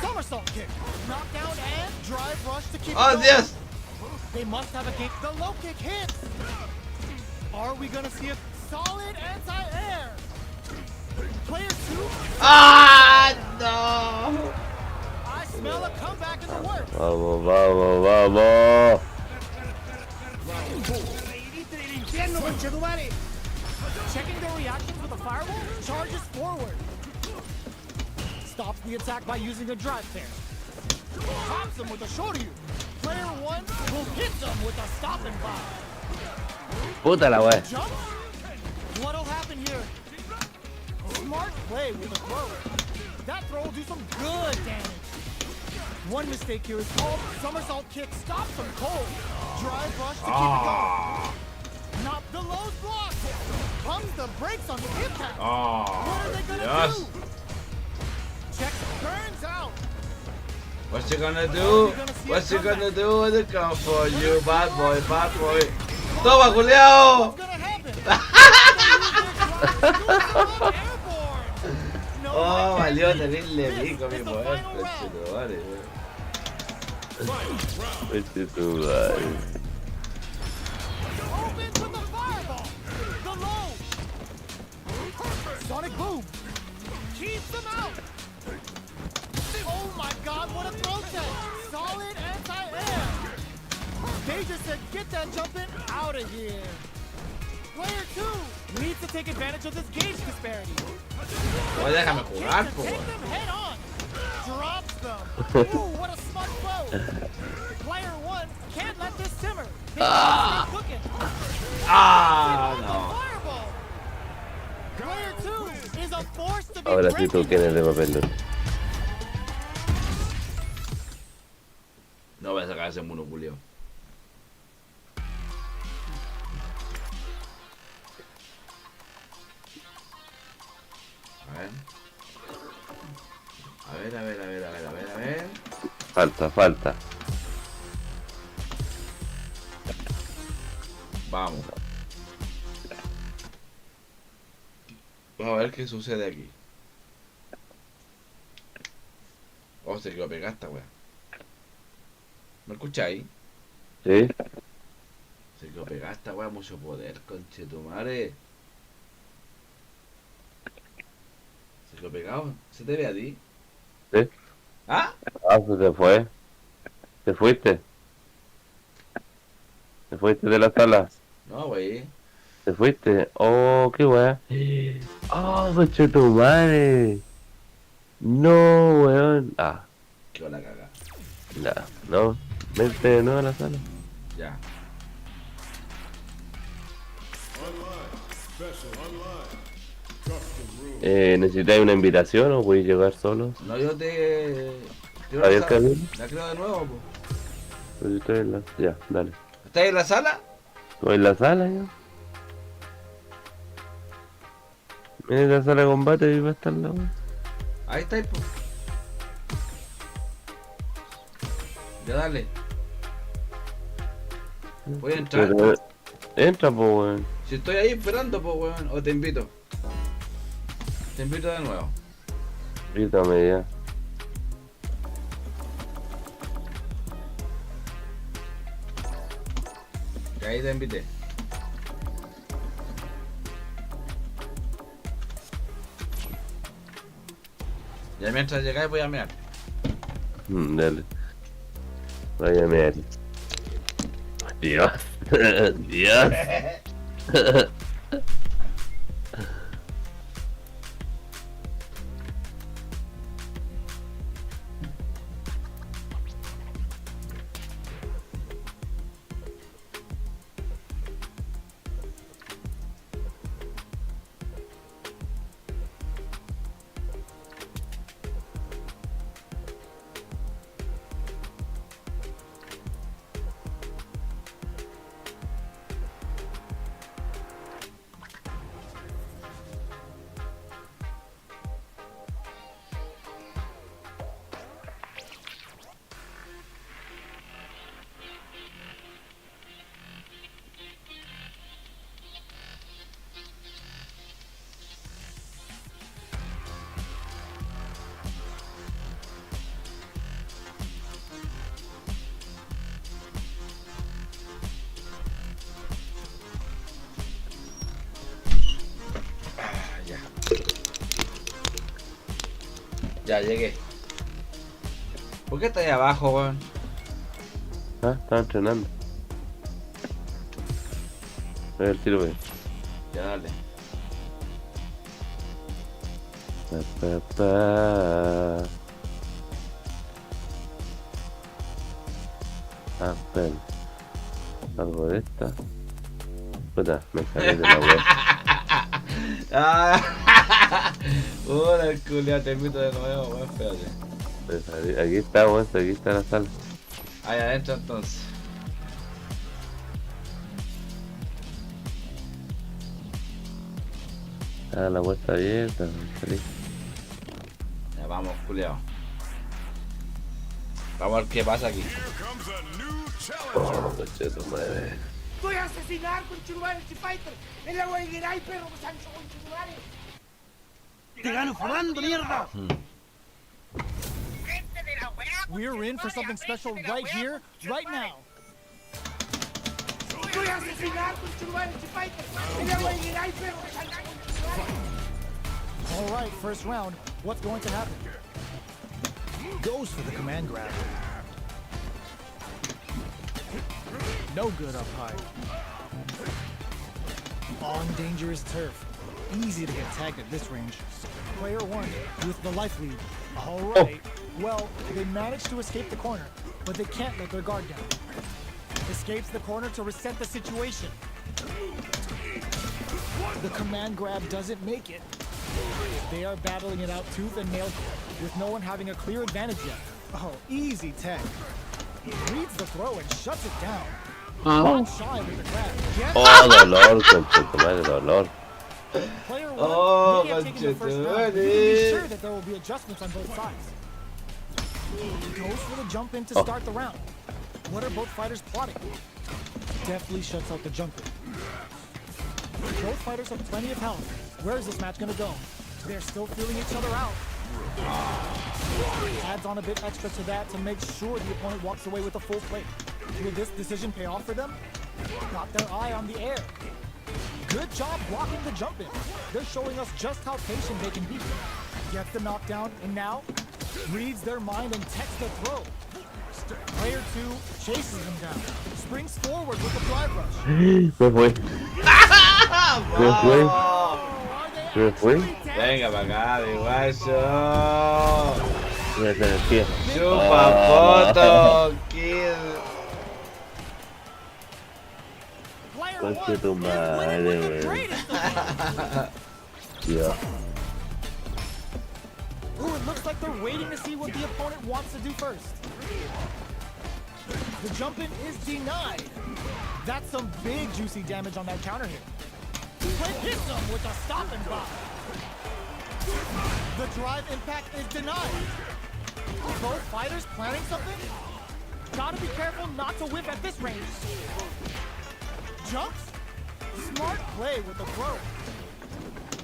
Somersault kick. Knockdown and drive rush to keep Oh, it going. Dios. They must have a kick. The low kick hits. Are we gonna see a solid anti-air? Player two, ¡Ah! ¡No! I smell a comeback in the works. Vamos, vamos, vamos. Reirito del infierno, conchetumare. Checking their reactions with a fireball, charges forward. Stops the attack by using a drive fair. Pops him with a shorty. Player one will hit them with a stop and vibe. Puta la wea. Jump? What'll happen here? Smart play with a throw. That throw will do some good damage. One mistake here is called somersault kick. Stops them cold. Drive rush to keep it going. Not the lows block. Comes the brakes on the impact. ¡Oh! What are they gonna Dios. do? Check burns out. What's he gonna do? What's he gonna do when they come for you, bad boy, bad boy? ¡Toma, culiao! What's gonna happen? No Oh, one can valió beat. terrible This pico mi is the poder, final round. conchetumare, weón. Este tu madre. Opens with the fireball. The low. Sonic boom. Keeps them out. Oh my god, what a throw set. Solid anti-air. They just said, get that jumping out of here. Player two needs to take advantage of this gauge disparity. Oye, déjame jugar, po, Take weón. them head on. Drops them. Ooh, what a smart blow. Player one can't let this simmer. They stay cooking. ¡Ah! No. Fireball. Player two is a force to be Ahora sí tú reckoned tienes de papel lustre. No voy a sacar ese mono culiao. A ver. A ver, a ver, a ver, a ver, a ver, a ver. Falta, falta. Vamos. Vamos a ver qué sucede aquí. Oh, se quedó pegada esta wea. ¿Me escucháis? ¿Sí? Se quedó pegada esta wea, mucho poder, conchetumare. Se quedó pegado. ¿Se te ve a ti? ¿Sí? ¿Ah? Ah, pues se fue. ¿Te fuiste? ¿Te fuiste de la sala? No, wey. ¿Te fuiste? Oh, qué wea. Oh, coche tu madre. No, weón. Ah, Quedó la caga. ya, no. Vente de nuevo a la sala. Ya. ¿Necesitáis una invitación o podéis llegar solo? No, yo te... quiero ¿Ahí la el sala. camino? La creo de nuevo, po. Pues estoy en la... Ya, dale. ¿Estás en la sala? ¿Estoy en la sala ya? En la sala de combate iba a estar la wea. Ahí está, pues. Ya dale. Voy a entrar. Pero, entra, pues, weón. Si estoy ahí esperando, pues, weón. O te invito. Te invito de nuevo. Invítame ya. Que ahí te invité. Ya mientras llegáis voy a mirar. Dale. Vaya mierda. Dios. Dios. Ya llegué. ¿Por qué estás ahí abajo, weón? Ah, estaba entrenando. A ver, tiro, wey. Ya dale. Pa. Ah, espera. Algo de esta. Puta, me salí de la web. Hola, el culiao, te invito de nuevo, weón, espérate. Me salí. Aquí está, weón, aquí está la sala. Ahí adentro entonces. Ah, la web está abierta, me salí. Ya vamos, culiao. Vamos a ver qué pasa aquí. Here comes a new challenger. Oh, coche tu madre. Voy a asesinar con Churumare Fighter. En la Guaygueray, perro Sancho con Churumare. Te gano fumando, mierda. We're in for something special right here, right now. Voy a asesinar con Churumare Fighter. En la Guaygueray, perro Sancho con Churumare. All right, first round. What's going to happen? Goes for the command grab. No good up high. On dangerous turf. Easy to get tagged at this range. Player one with the life lead. All right. Well, they managed to escape the corner, but they can't let their guard down. Escapes the corner to reset the situation. The command grab doesn't make it. They are battling it out tooth and nail with no one having a clear advantage yet. Oh, easy tech. Reads the throw and shuts it down. Not shy with the grab. Gets Oh, dolor, coche tu madre, dolor. Player one Oh, may have taken the first round. conchetumare. You can be sure that there will be adjustments on both sides. Goes for the jump in to start the round. What are both fighters plotting? Deftly shuts out the jump in. Both fighters have plenty of health. Where is this match gonna go? They're still feeling each other out. Adds on a bit extra to that to make sure the opponent walks away with a full plate. Will this decision pay off for them? Got their eye on the air. Good job blocking the jump in. They're showing us just how patient they can be. Gets the knockdown, and now reads their mind and techs the throw. Player two chases them down. Springs forward with a drive rush. Me fue. Me fue. Me fue. Venga para acá, mi guayo. Mira esa energía. Chupa foto, kill. Player Coche one tu is madre, winning with the weón. greatest of Dios. Ooh, it looks like they're waiting to see what the opponent wants to do first. The jump in is denied. That's some big juicy damage on that counter hit. Hits him with a stop and block. The drive impact is denied. Both fighters planning something? Gotta be careful not to whiff at this range. Jumps? Smart play with the throw.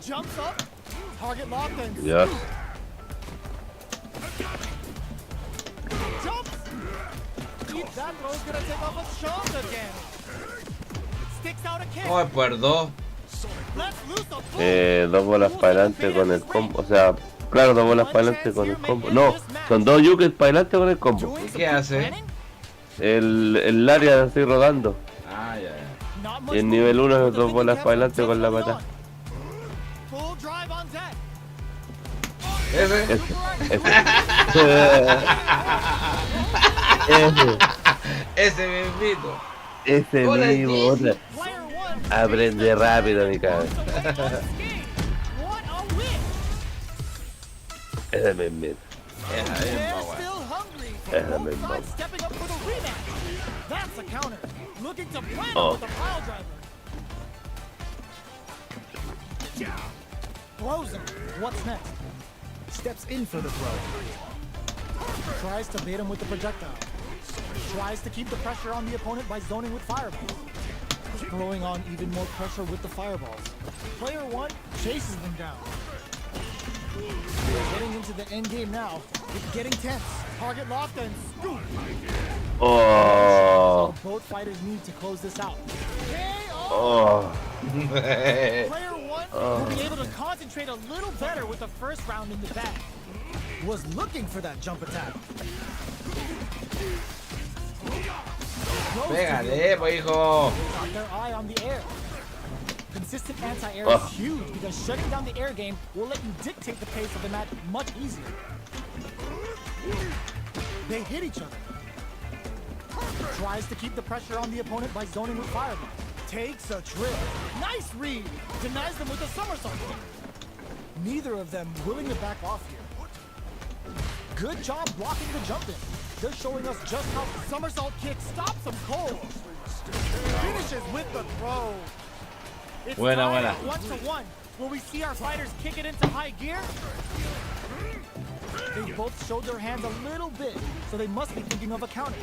Jumps up. Target locked and Dios. jumps. That throw's gonna take off a chunk again. Sticks out a kick. Oh, por dos. Let's loose a boom. Dos bolas para adelante con el combo. O sea, claro, dos bolas para adelante con el combo. No, son dos yukes para adelante con el combo. ¿Y qué hace? El área así rodando. Ah, ya, ya. Not much Y el nivel 1 movement, es dos but the bolas thinking para adelante cap con la just patada. Full drive on deck. Ese. Ese mismito. Ese Hola, mismo, Jesse. otra. Player one. Aprende rápido, mi cabeza. What a win. Ese mismo. Esa They're misma, weón. still hungry. Esa Both misma. sides stepping up for the rematch. That's a counter. Looking to plan Oh. with the pile driver. Throws him. What's next? Steps in for the throw. Tries to bait him with the projectile. Tries to keep the pressure on the opponent by zoning with fireballs. Throwing on even more pressure with the fireballs. Player one chases them down. We're getting into the end game now. It's getting tense. Target locked and scoop. Oh, Both fighters need to close this out. KO! oh. Player one will be able to concentrate a little better with the first round in the bag. Was looking for that jump attack. Pégale, pues, hijo. Got their eye on the air. Consistent anti-air Oh. is huge because shutting down the air game will let you dictate the pace of the match much easier. They hit each other. Tries to keep the pressure on the opponent by zoning with fireball. Takes a trip. Nice read. Denies them with a somersault kick. Neither of them willing to back off here. Good job blocking the jump in. They're showing us just how somersault kick stops them cold. Finishes with the throw. It's Buena, tied buena. at 1-1. Will we see our fighters kick it into high gear? They both showed their hands a little bit, so they must be thinking of a counter.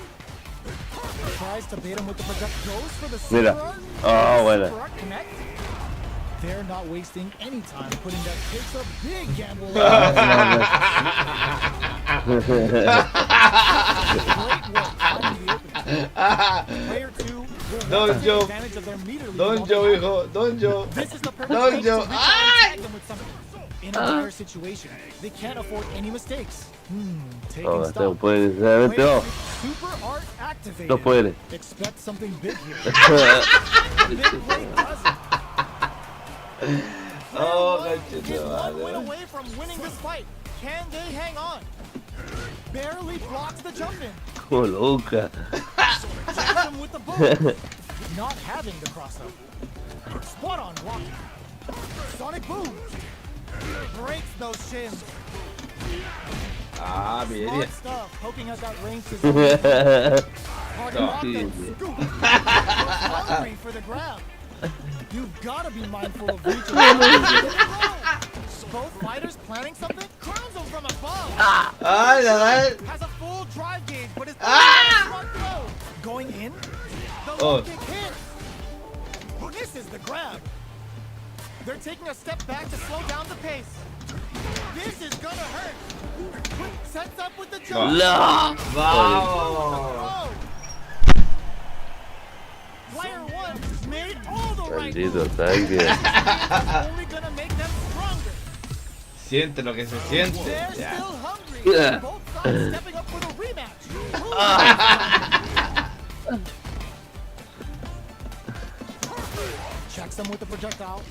Tries to bait him with the project. Goes for the super Mira. art. Oh, buena. Super art connect. They're not wasting any time putting that takes a big gamble. Great work finding the opening. Player two will Don't want to take joke. advantage of their meter lead Don on Joe, the hijo. Don Joe. This is the perfect Don't place you- to reach out and tag them with something. In a dire situation, they can't afford any mistakes. Taking Oh, este stock. puede, sinceramente, Player oh. three, super art activated. No puede. Expect something big here. Big play doesn't. Oh, Player one cachete, is one win madre. away from winning this fight. Can they hang on? Barely blocks the jump in. Como loca. Jacks him with the boom. Not having the crossover. Spot on blocking. Sonic boom. Breaks those shins. Ah, bien. Smart stuff. Poking at that range to zone. Target Oh, locked and easy. scoop. Hungry for the grab. You've got to be mindful of reaching. Both fighters planning something? Crowns them from above. Ay, la Has a full drive gauge, but is smart throw. Going in. The Oh. low kick hits. Misses the grab. They're taking a step back to slow down the pace. This is gonna hurt. Sets up with the jump. No. Vamos. Oh. Player one made all the right Maldito moves. tanque. It's only gonna make them stronger. Siente lo que se siente. They're Ya. still hungry. Yeah. Both sides stepping up for the rematch. Checks them with the projectile.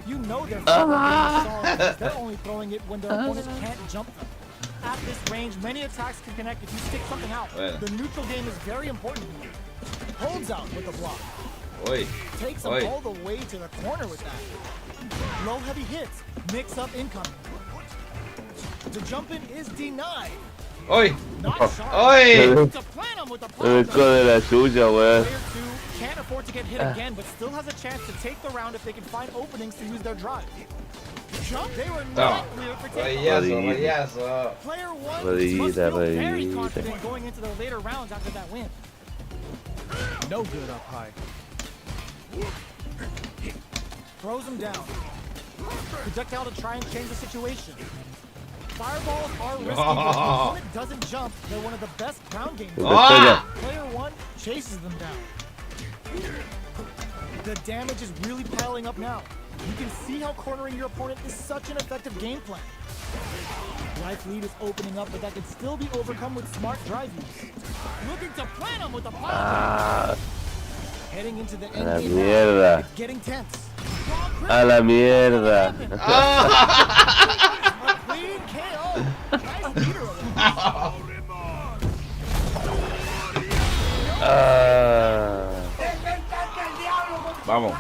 You know they're solid because they're only throwing it when their opponent can't jump them. At this range, many attacks can connect if you stick something out. Well. The neutral game is very important here. Holds out with the block. Uy. Takes them Oi. all the way to the corner with that. Low heavy hits. Mix up incoming. The jump in is denied. Uy. Not sharp. Uy. To plan 'em with the Me pile dejó de la suya, weón. Player two can't afford to get hit again, but still has a chance to take the round if they can find openings to use their drive. Jump. They were Toma. not clear for takeoff. Rayazo, rayazo. Player one Rodillita, must feel very rodillita. confident going into the later rounds after that win. No good up high. Throws him down. Projectile to try and change the situation. Fireballs are risky, but when the opponent doesn't jump, they're one of the best ground game players. Ah! Player one chases them down. The damage is really piling up now. You can see how cornering your opponent is such an effective game plan. Life lead is opening up, but that can still be overcome with smart drive use. Looking to plant him with a pile. Ah, Heading into the a la end game now. mierda. It's getting tense. A la mierda. A clean KO. Nice meter alert. Ah, Vamos.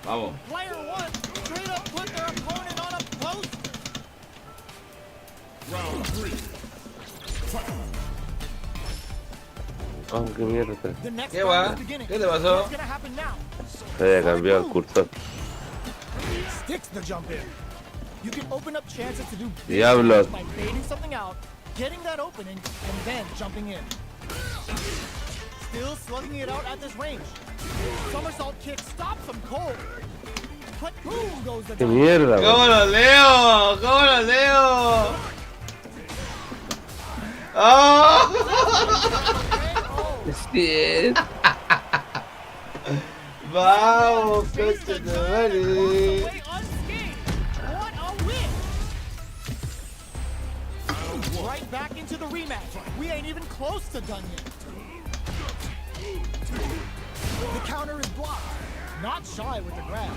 Vamos. Player one straight up put their opponent on a post. oh, qué mierda. The next ¿Qué round va? is beginning. ¿Qué te pasó? What's gonna happen now? Se había cambiado el cursor. Sticks the jump in. You can open up chances to do big Diablos. damage by baiting something out, getting that opening, and then jumping in. Still slugging it out at this range. Somersault kick stops him cold. But boom goes the Qué dive. mierda, ¿Cómo weón. lo leo? ¿Cómo lo leo? ¡Oh! Sí. Vamos, Face the coche de giant and walks madre. away unscathed. What a win! Right back into the rematch. We ain't even close to done yet. The counter is blocked. Not shy with the grab.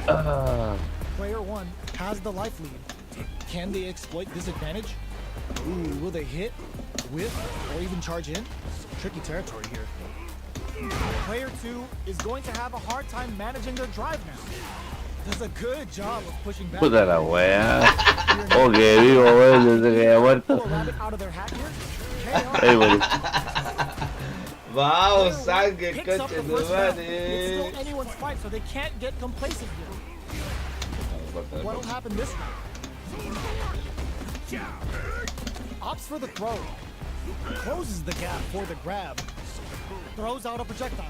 Ah, Player one has the life lead. Can they exploit this advantage? Ooh, will they hit, whip, or even charge in? Tricky territory here. Player two is going to have a hard time managing their drive now. Does a good job of pushing back. puta la wea. Oh, que vivo, weón, desde que había Pull muerto. a rabbit out of their hat here. Ahí morí. Vamos, Player one sangre, picks up coche the de first round. It's madre. still anyone's fight, so they can't get complacent here. What'll happen this round? Opts for the throw. Closes the gap for the grab. Throws out a projectile.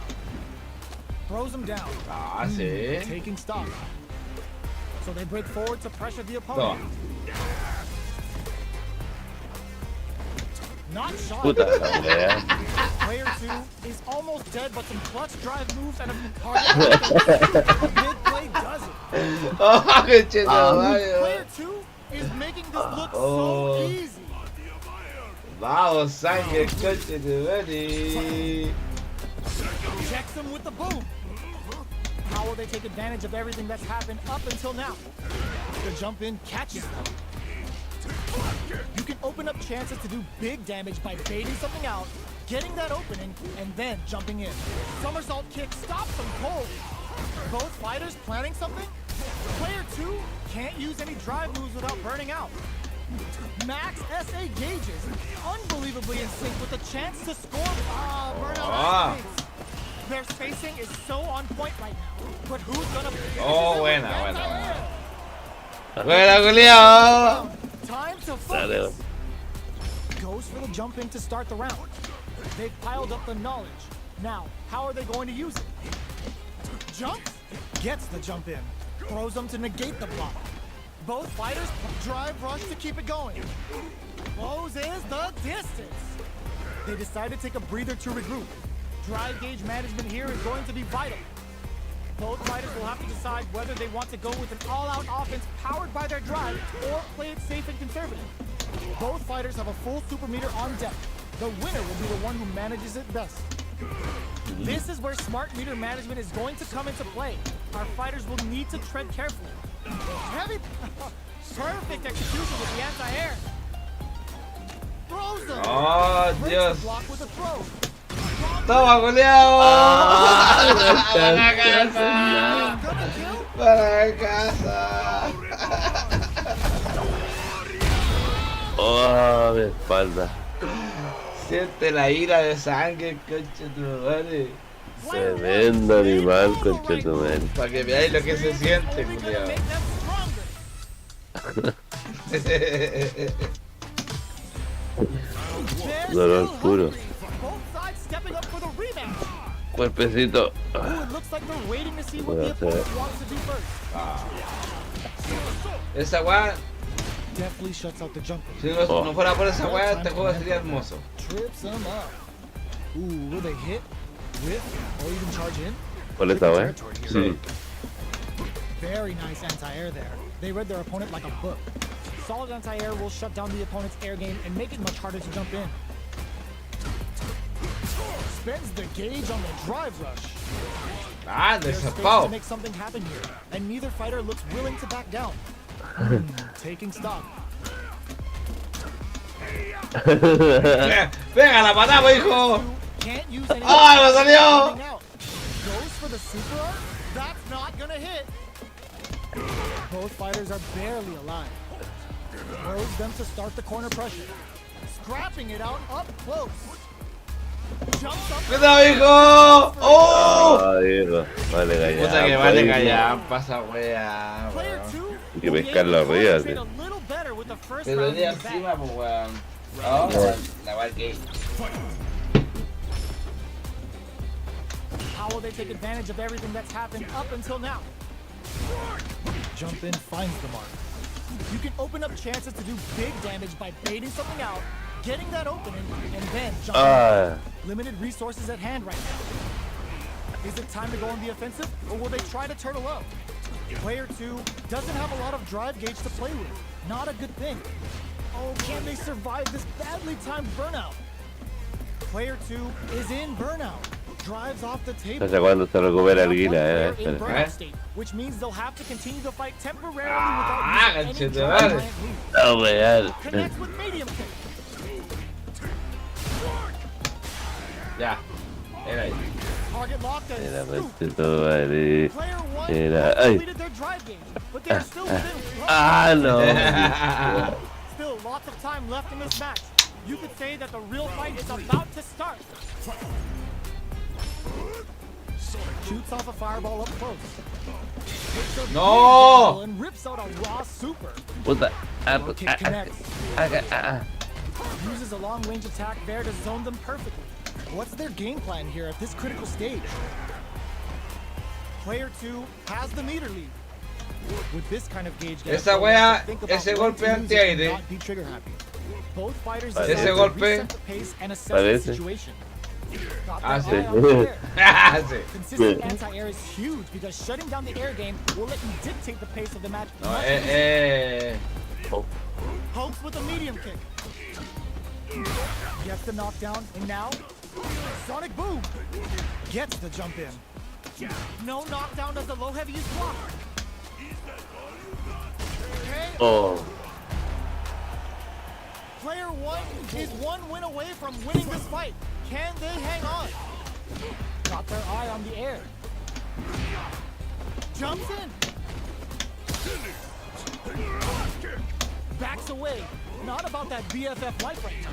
Throws him down. Ah, sí. Taking stock. So they break forward to pressure the Toma. opponent. Not shy. Puta la wea. Player two is almost dead, but some clutch drive moves and a hard mid play does it. ¡Oh, coche de madre! Player two is making this look Oh. so easy. Vamos, sangre, coche de madre. Checks him with the boom. How will they take advantage of everything that's happened up until now? The jump in catches them. You can open up chances to do big damage by baiting something out, getting that opening, and then jumping in. Somersault kick stops them cold. Both fighters planning something? Player two can't use any drive moves without burning out. Max SA gauges, unbelievably in sync with a chance to score. Burnout activates. Their spacing is so on point right now. But who's gonna Oh, buena, buena, buena. ¡Buena, Julio! Time to Dale, focus. Goes for the jump in to start the round. They've piled up the knowledge. Now, how are they going to use it? Jumps, gets the jump in, throws them to negate the block. Both fighters drive rush to keep it going. Closes the distance. They decide to take a breather to regroup. Drive gauge management here is going to be vital. Both fighters will have to decide whether they want to go with an all-out offense powered by their drive or play it safe and conservative. Both fighters have a full super meter on deck. The winner will be the one who manages it best. This is where smart meter management is going to come into play. Our fighters will need to tread carefully. Heavy, perfect execution with the anti-air. Throws them. Oh, Breaks the Dios. block with a throw. ¡Toma, Julio! ¡Para la casa! Gonna kill? ¡Para la casa! Oh, mi espalda. Siente la ira de sangre, coche tu madre. Tremendo animal, conchetumare. Para que veáis lo que se siente, Only gonna Julio. make them stronger. They're Dolor still puro. hungry. Both sides stepping up for the rematch. Cuerpecito. Ooh, it looks like they're waiting to see what Voy the a hacer- opponent wants to do first. Esa weá, Definitely shuts out the jumper. si no fuera por esa weá, este juego sería hermoso. Trips them up. Ooh, will they hit, whiff, or even charge in? ¿Por esta wea? Territory here. Sí. Very nice anti-air there. They read their opponent like a book. Solid anti-air will shut down the opponent's air game and make it much harder to jump in. Spends the gauge on the drive rush. Ah, There's space to desapao. make something happen here, and neither fighter looks willing to back down. Taking stock. Venga, la matamos, hijo. Can't use any. ¡Ah, me salió! Running out. Goes for the super art. That's not gonna hit. Both fighters are barely alive. Throws them to start the corner pressure. Scrapping it out up close. Jumps up. ¡Cuidado, hijo! ¡Oh! Ah, viejo. Vale, Puta que callar. vale callar, pasa weá, Player weón. two Hay que will be pescarlo able to arriba, concentrate sí. a little better with the first Pero round de in the bag. encima, pues weón. Oh, la weá que. How will they take advantage of everything that's happened up until now? Jump in finds the mark. You can open up chances to do big damage by baiting something out, getting that opening, and then jumping. Ah, Limited resources at hand right now. Is it time to go on the offensive, or will they try to turtle up? Player 2 doesn't have a lot of drive gauge to play with. Not a good thing. Oh, can they survive this badly timed burnout? Player 2 is in burnout. Drives off the table. no sé cuándo se recupera el One guila, player in espera. burnout state, which means they'll have to continue to fight temporarily Ah, without using any conchetumare. drive giant moves. No, real. Connects with medium kick. Ya. Era ahí. Target locked and Era scoop. pues todo vale. Player 1 Era- has ay. completed their drive game, but they're still within Ah, no. Still lots of time left in this match. You could say that the real fight is about to start. Shoots off a fireball up close. Hits a big No! double and rips out a raw super. Puta. Ah, Low kick connects. ah. Uses a long range attack there to zone them perfectly. What's their game plan here at this critical stage? Player 2 has the meter lead. With this kind of gauge gap, Esa they'll wea, have to think about ese when golpe to use it and antiaire. not be trigger happy. Both fighters Parece. decide Ese to golpe. reset the pace and assess the Parece. situation. Got Ah, their sí. eye on the air. Ah, sí. Consistent anti-air is huge because shutting down the air game will let you dictate the pace of the match. No, much easier. Pokes with a medium kick. Gets the knockdown, and now Sonic Boom gets the jump in. No knockdown as the low heavy is blocked. Okay, Oh. player 1 is one win away from winning this fight. Can they hang on? Got their eye on the air. Jumps in. Backs away. Not about that BFF life right now.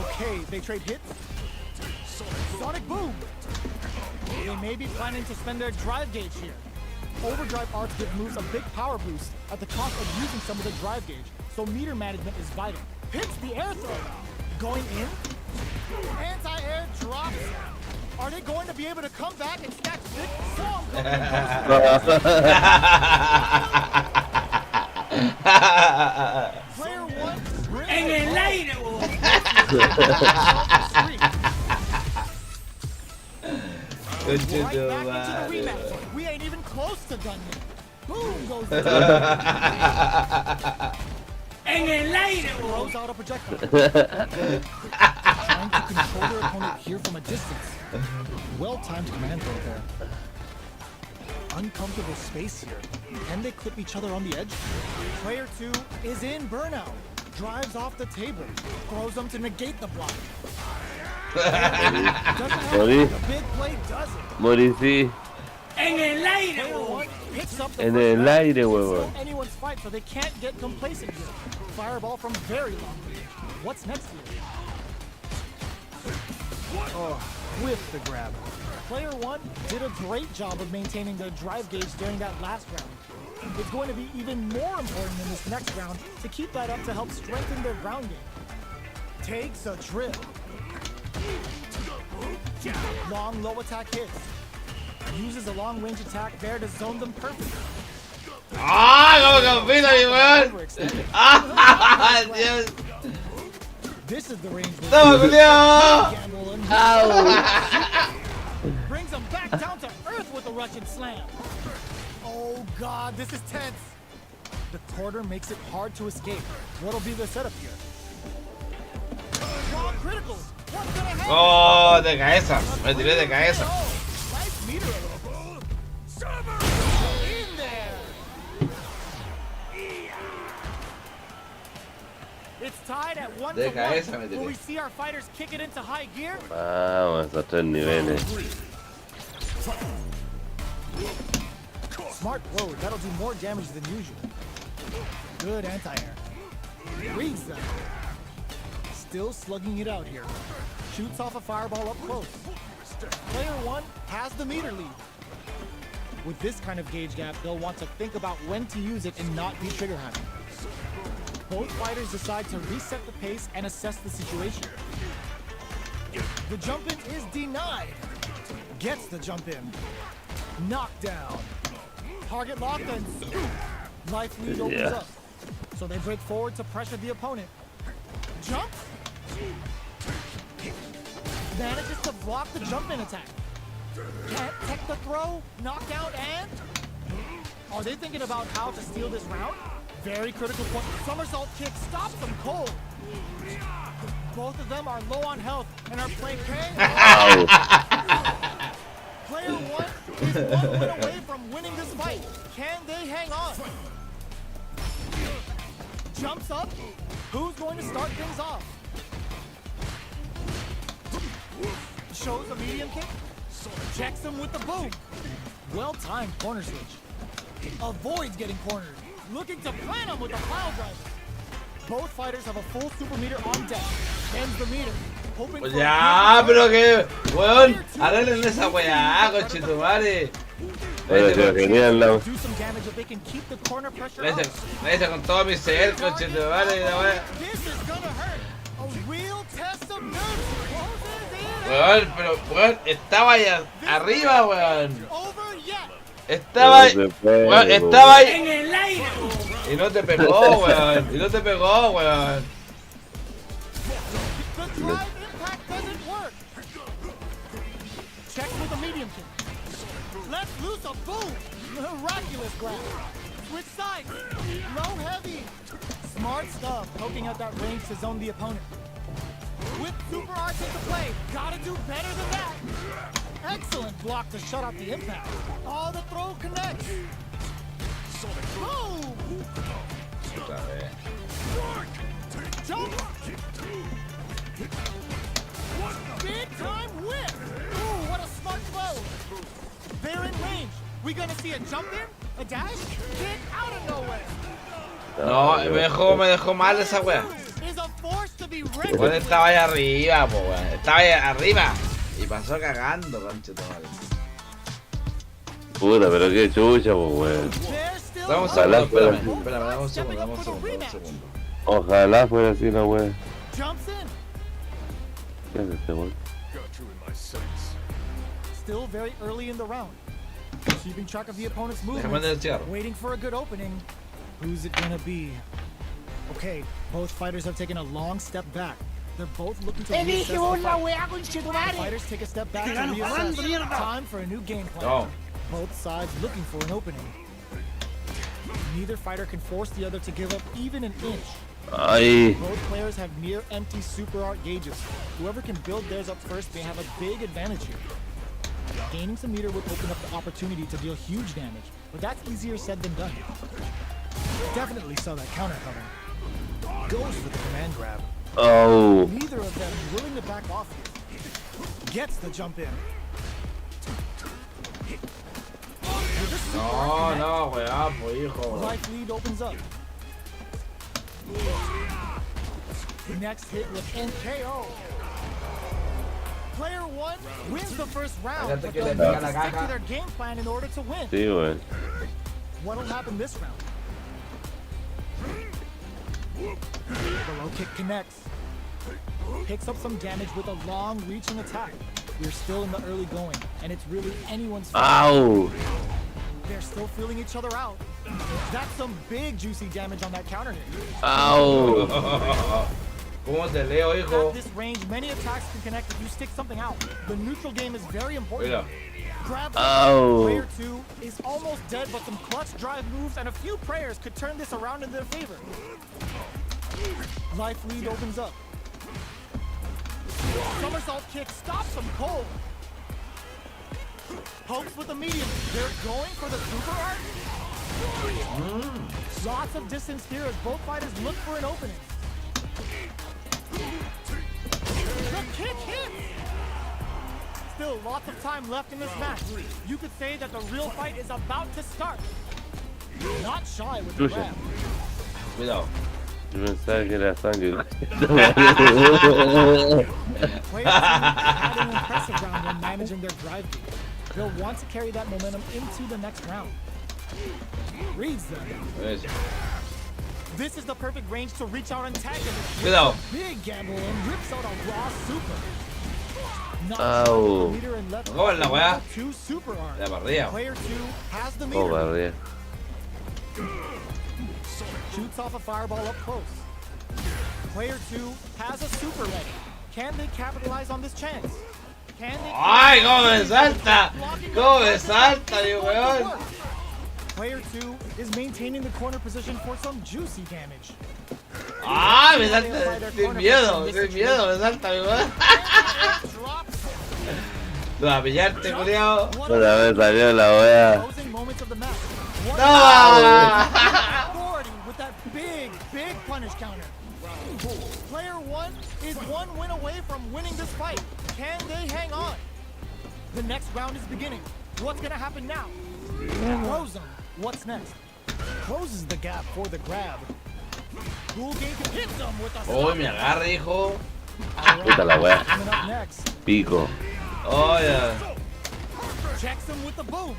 Okay, they trade hits. Sonic Boom. They may be planning to spend their drive gauge here. Overdrive arts give moves a big power boost at the cost of using some of the drive gauge, so meter management is vital. Hits the air throw. Going in. Anti-air drops. Are they going to be able to come back and stack 6 songs on Player 1 en el aire, Right back into the rematch. We ain't even close to done yet. Boom goes the En el aire, throws out a projectile. Trying to control their opponent here from a distance. Well-timed command throw there. Uncomfortable space here. Can they clip each other on the edge? Player 2 is in burnout. Drives off the table. Throws them to negate the block. Doesn't have Morí. a big play, does it? Morí, sí. Player 1 picks up the En first el round. aire, It's huevón. still anyone's fight, so they can't get complacent here. Fireball from very long range. What's next here? Oh, with the grab. Player 1 did a great job of maintaining their drive gauge during that last round. It's going to be even more important in this next round to keep that up to help strengthen their ground game. Takes a trip. Long low attack hits. Uses a long range attack there to zone them perfectly. ¡Ah! ¡Cómo compito, mi weón! ¡Ah! ¡Dios! This is the range where ¡Toma, culiao! gamble and brings them back down to earth with a Russian slam. Oh god, this is tense. The quarter makes it hard to escape. What'll be the setup here? Strong critical. What's gonna happen? ¡Oh! De cabeza. Me tiré de cabeza. Nice meter. In there. It's tied at 1 De to 1. cabeza me Will tiré. we see our fighters kick it into high gear? Vamos, a 3 niveles. Smart throw. That'll do more damage than usual. Good anti-air. Reads them. Still slugging it out here. Shoots off a fireball up close. Player 1 has the meter lead. With this kind of gauge gap, they'll want to think about when to use it and not be trigger happy. Both fighters decide to reset the pace and assess the situation. The jump in is denied. Gets the jump in. Knockdown. Target locked and scoop. Life lead opens Yeah. up. So they break forward to pressure the opponent. Jump. Manages to block the jump in attack. Can't tech the throw. Knockdown and... Are they thinking about how to steal this round? Very critical point. Somersault kick stops them cold. Both of them are low on health and are playing Ow. Player 1 is 1 win away from winning this fight. Can they hang on? Jumps up. Who's going to start things off? Shows a medium kick. Checks him with the boom. Well-timed corner switch. Avoids getting cornered. Looking to plant him with a pile driver. Both fighters have a full super meter on deck. Ends the meter. Hoping Pues for ya, a pero que, weón, arreglen esa weá, conchetumare. Pero Le genial, la do some damage if they can keep the corner pressure hice up. con todo mi ser, conchetumare, la weá. This is gonna hurt. A real test of nerves. Closes in. Weón, pero, weón, estaba ahí arriba, weón. Over yet. Estaba ahí, No se puede, weón, weón. estaba ahí. Y no te pegó, weón. Y no te pegó, weón. The drive impact doesn't work. Check with a medium kick. Let's loose a boom. Miraculous grab. Switch sides. Low heavy. Smart stuff. Poking out that range to zone the opponent. With super arts into play. Gotta do better than that. Excellent block to shut out the impact. Oh, the throw connects. Boom. Otra vez. Jump. Big time whip. Ooh, what a smart throw. They're in range. We gonna see a jump in? A dash? Get out of nowhere. No, me dejó mal esa weá. Is a force to be Weón, reckoned with. estaba ahí arriba, po, weón. Estaba ahí arriba. Y pasó cagando, conchetumare. Puta, pero qué chucha, pues, weón. They're still Dame un Ojalá segundo, fuera espérame, así. espérame, dame un Stepping segundo, up dame un for the segundo, dame un rematch. segundo. Ojalá fuera así la weón. Jumps in. ¿Qué hace este weón? Got you in my sights. Still very early in the round. Keeping track of the opponent's Déjame el movements. cigarro. Waiting for a good opening. Who's it gonna be? Okay, both fighters have taken a long step back. They're both looking to reassess the Elige la fight. weá con chetumare. Fighters take a step back to reassess. Time for a new game plan. No. Both sides looking for an opening. Neither fighter can force the other to give up even an inch. Ay, Both players have near empty super art gauges. Whoever can build theirs up first may have a big advantage here. Gaining some meter would open up the opportunity to deal huge damage, but that's easier said than done. Definitely saw that counter coming. Goes for the command grab. oh, Neither of them willing to back off here. Gets the jump in. With a super art No, connect, no, weón, pues hijo. life lead opens up. Next hit with NKO. Player 1 wins the first round, Fíjate but que they'll le pega need la to stick caja. to their game plan in order to win. sí, weón. What'll happen this round? The low kick connects. Picks up some damage with a long reaching attack. We're still in the early going, and it's really anyone's fault. Ow! They're still feeling each other out. That's some big juicy damage on that counter hit. Ow! ¿Cómo te leo, hijo? At this range, many attacks can connect if you stick something out. The neutral game is very important. Mira. Grab Oh. Player 2 is almost dead, but some clutch drive moves and a few prayers could turn this around in their favor. Life lead opens up. Somersault kick stops them cold. Pokes with the medium. They're going for the super art. Lots of distance here as both fighters look for an opening. The kick hits! Still lots of time left in this match. You could say that the real fight is about to start. Not shy with the grab. Cuidado. Yo pensaba que era sangre. Players had an impressive round when managing their drive beat. They'll want to carry that momentum into the next round. Reads them. Eso. This is the perfect range to reach out and tag him. Cuidado. Big gamble and rips out a raw super. Ow. Meter and left. ¿Cómo es la weá? Two super arms. La barría. Player 2 has the Oh, meter. barriga. Shoots off a fireball up close. Player 2 has a super ready. Can they capitalize on this chance? Can they? ¡Ay, cómo me salta! ¡Cómo me salta, mi weón! Player 2 is maintaining the corner position for some juicy damage. ¡Ah, me salta! Sin miedo, me salta, mi weón. Lo va a pillarte, culiao. Otra vez salió la wea. Closing moments of the match. ¡No! Authority with that big punish counter. Player 1 is one win away from winning this fight. Can they hang on? The next round is beginning. What's gonna happen now? Close them. What's next? Closes the gap for the grab. Cool game hits them with a ¡Uy, me agarra, hijo! Puta la wea. Coming up next. Pico. ¡Oh, ya! Checks him with the boom.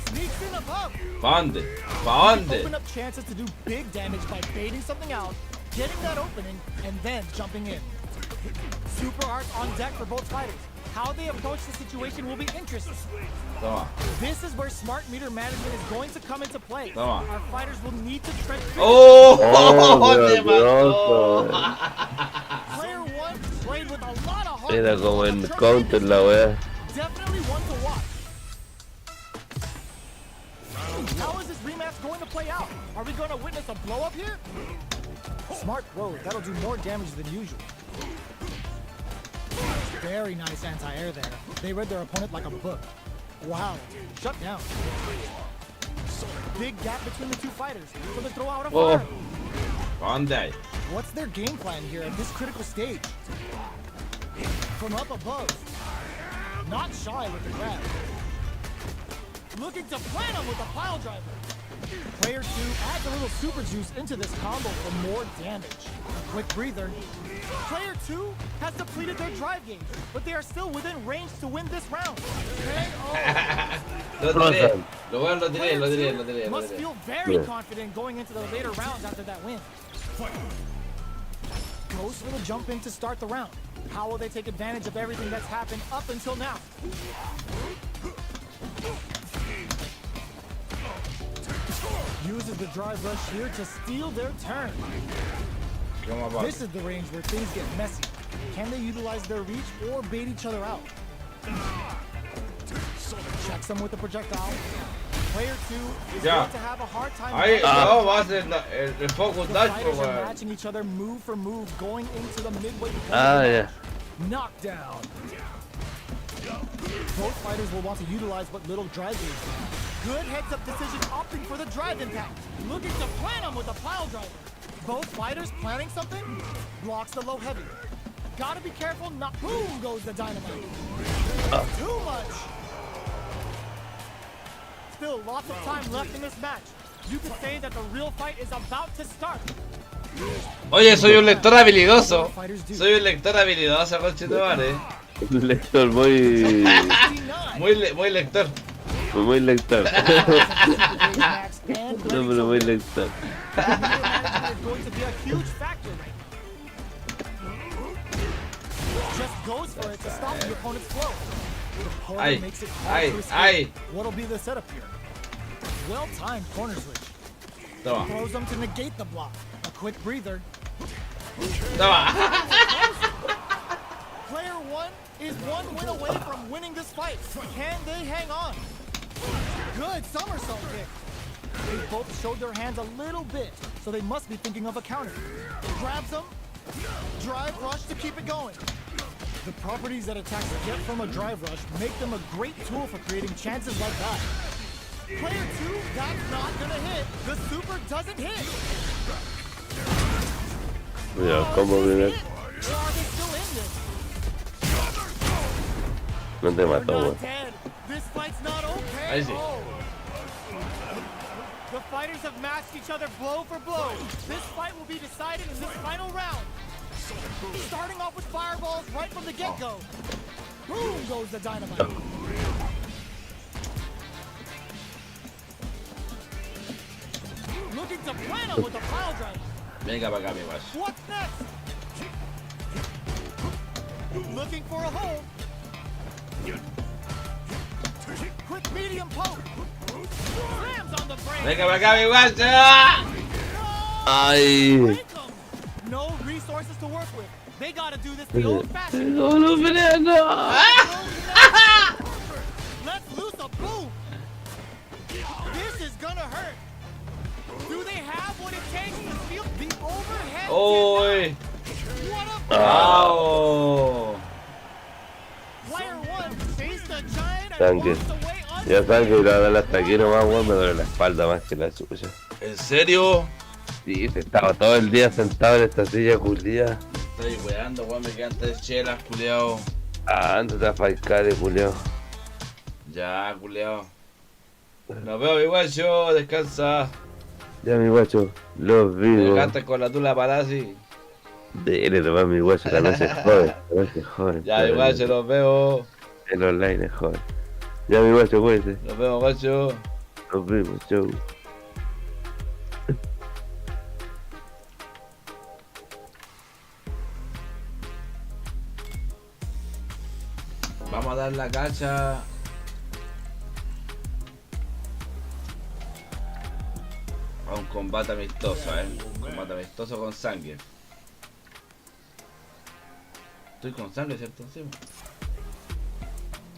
Sneaks in above. ¿Pa' dónde? ¿Pa' Open dónde? up chances to do big damage by baiting something out, getting that opening, and then jumping in. Super arts on deck for both fighters. How they approach the situation will be interesting. Toma. This is where smart meter management is going to come into play. Toma. Our fighters will need to tread. ¡Oh! Oh, ¡Te Dios. mató! Player 1 played with a lot of heart. Era como en counter la wea. Definitely one to watch. How is this rematch going to play out? Are we going to witness a blow up here? Smart throw. That'll do more damage than usual. Very nice anti-air there. They read their opponent like a book. Wow. Shut down. Big gap between the two fighters. So they throw out a Oh. fire. ¿Pa' dónde hay? What's their game plan here at this critical stage? From up above. Not shy with the grab. Looking to plant him with a pile driver. Player 2 adds a little super juice into this combo for more damage. A quick breather. Player 2 has depleted their drive gauge, but they are still within range to win this round. Lo tiré. Lo bueno, lo tiré. Must feel very confident going into the later rounds after that win. Goes for the jump in to start the round. How will they take advantage of everything that's happened up until now? Uses the drive rush here to steal their turn. ¿Cómo va? This is the range where things get messy. Can they utilize their reach or bait each other out? Checks them with the projectile. Player 2 is Ya. going to have a hard time. Ahí, matching. no, va a ser el focus The dash, fighters are weón. matching each other move for move going into the midway. Ah, ya. Knockdown. Both fighters will want to utilize what little drive they have. Good heads-up decision opting for the drive impact. Looking to plant him with a pile driver. Both fighters planning something. Blocks the low heavy. Gotta be careful, not boom goes the dynamite. Too much. Still lots of time left in this match. You could say that the real fight is about to start. Oye, soy un lector habilidoso. Both fighters do. Soy un lector habilidoso, conchetumare. Un lector muy... 69. Muy lector. Fue muy lector. Max and No, ready pero to muy rip. lector. Meter management is going to be a huge factor. Just goes for it to stop the opponent's flow. The corner Ay, makes it ay, hard to escape. ay. What'll be the setup here? Well-timed corner switch. Toma, Throws them to negate the block. A quick breather. toma. Player one is one win away from winning this fight. Can they hang on? Good somersault kick. They both showed their hands a little bit, so they must be thinking of a counter. Grabs them, drive rush to keep it going. The properties that attacks get from a drive rush make them a great tool for creating chances like that. Player two, that's not gonna hit. The super doesn't hit. Mira, combo Is primero. this it? Or are they still in this? No te They're mató, not weón. dead. This fight's not okay. Ahí sí. Oh. The fighters have matched each other blow for blow. This fight will be decided in this final round. Starting off with fireballs right from the get-go. Boom goes the dynamite. Looking to plan him with a pile driver. Venga para acá, mi guacho. What's next? Looking for a hole. Quick medium poke. Slams on the brain. Venga para acá, mi guacho. Ay. Break 'em. No resources to work with. They gotta do this the old-fashioned. No, no, pelea, no. Let's loose a boom. This is gonna hurt. Do they have what it takes to feel the overhead? Uy. What a Wow. player one faced a giant and Tanque. walks away Ya saben que la verdad hasta aquí nomás, weón, me duele la espalda más que la chucha. ¿En serio? Sí, estaba todo el día sentado en esta silla culiada. Estoy weando, weón, me quedan 3 chelas, culiao. Ándate a falcar, culiao. Ya, culiao. Nos vemos, mi guacho, descansa. Ya, mi guacho, los Me vivo. dejaste con la tula palazzi. Dele nomás, mi guacho, la noche es joven. La noche es joven. Ya, mi guacho, nos vemos. El online es joven. Ya, mi guacho, cuídate. Nos vemos, guacho. Nos vemos, chau. Vamos a dar la cacha. A un combate amistoso, Un combate amistoso con sangre. Estoy con sangre, ¿cierto? Sí.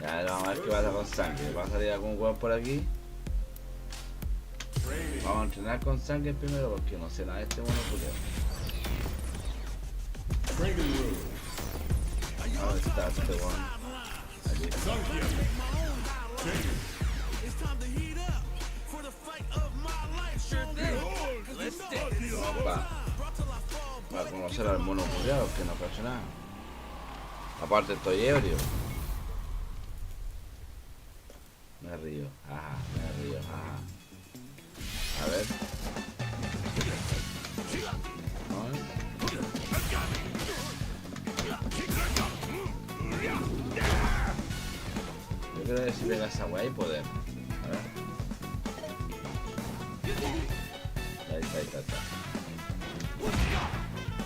Ya, vamos a ver qué pasa con sangre. ¿Va a salir algún weón por aquí? Vamos a entrenar con sangre primero porque no sé nada de este mono culiao. ¿Dónde está este weón? Aquí está. Para conocer al mono culiao que no cacho nada. Aparte estoy ebrio. Me río, ajá, me río, ajá. A ver. Yo creo que si pega esa weá hay poder. A ver. Ahí está, ahí está, ahí está.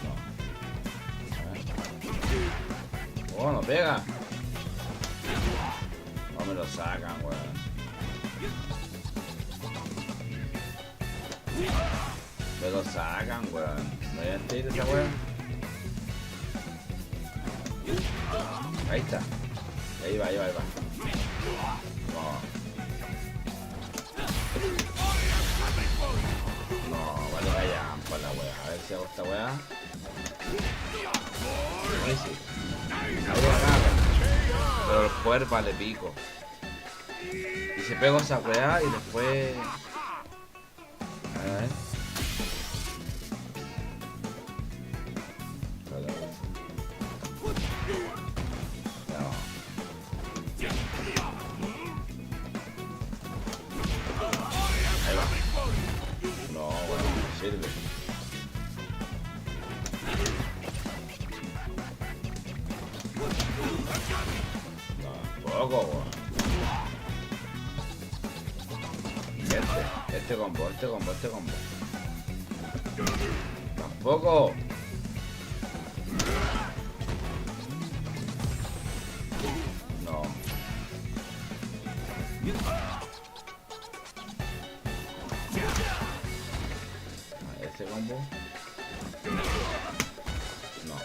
No. A ver. Oh, no pega. No me lo sacan, weón. Me lo sacan, weón. ¿Me voy a tirar esa weón? Ahí está. Ahí va, ahí va, ahí va. No, vale, vaya para la weá. A ver si hago esta weá. Ahí sí. Ahí agarra. Pero el poder vale pico. Y se pego esa weá y después. A ver. Sirve. No, poco, weón. Este combo. Tampoco. No. Este combo. No.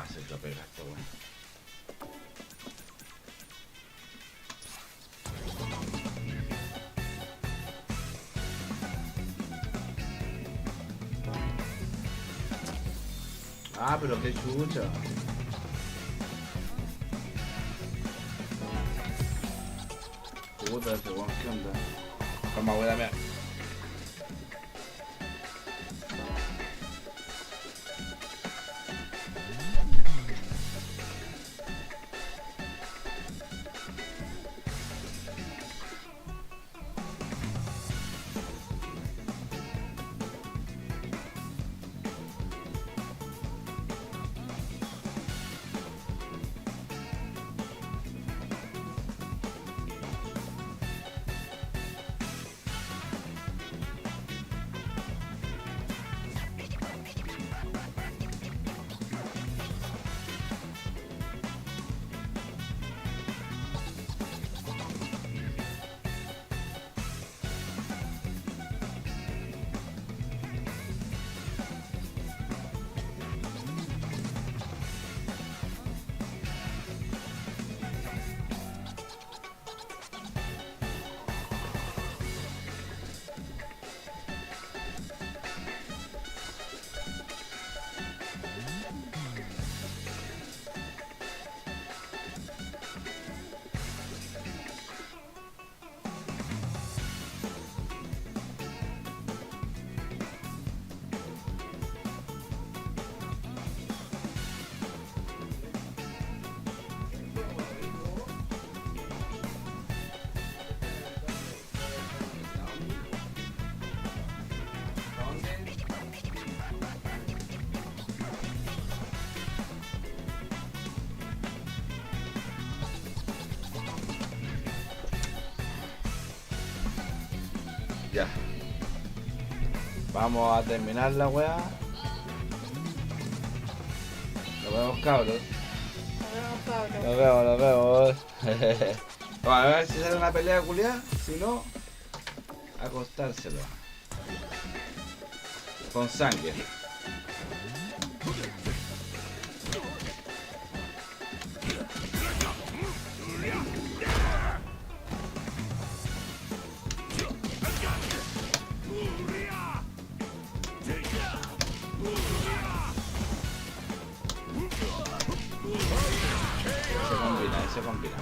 Ah, se lo pega esto, bueno. Ah, pero qué chucha. Puta ese weón, ¿qué onda? Calma, voy a dar. Ya. Vamos a terminar la weá. Nos vemos, cabros. Nos vemos. Vamos a ver si sale una pelea culiada. Si no, acostárselo. Con sangre. Se combina.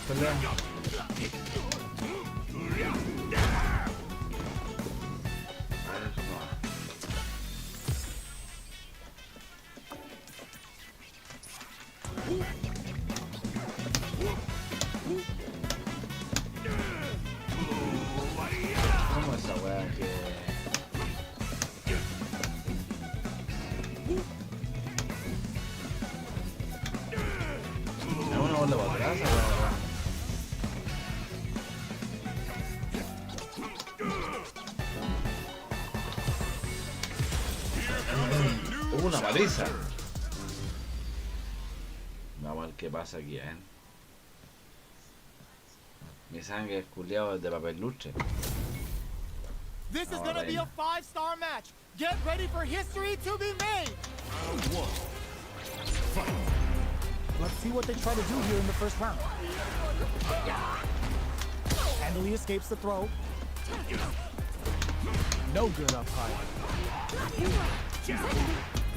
pelea. ¿Cómo esa weá que...? Una paliza. Vamos a ver qué pasa aquí, Mi sangre es culiado de papel lustre. This is gonna be a 5-star match. Get ready for history to be made. Let's see what they try to do here in the first round. Handily escapes the throw. No good up high.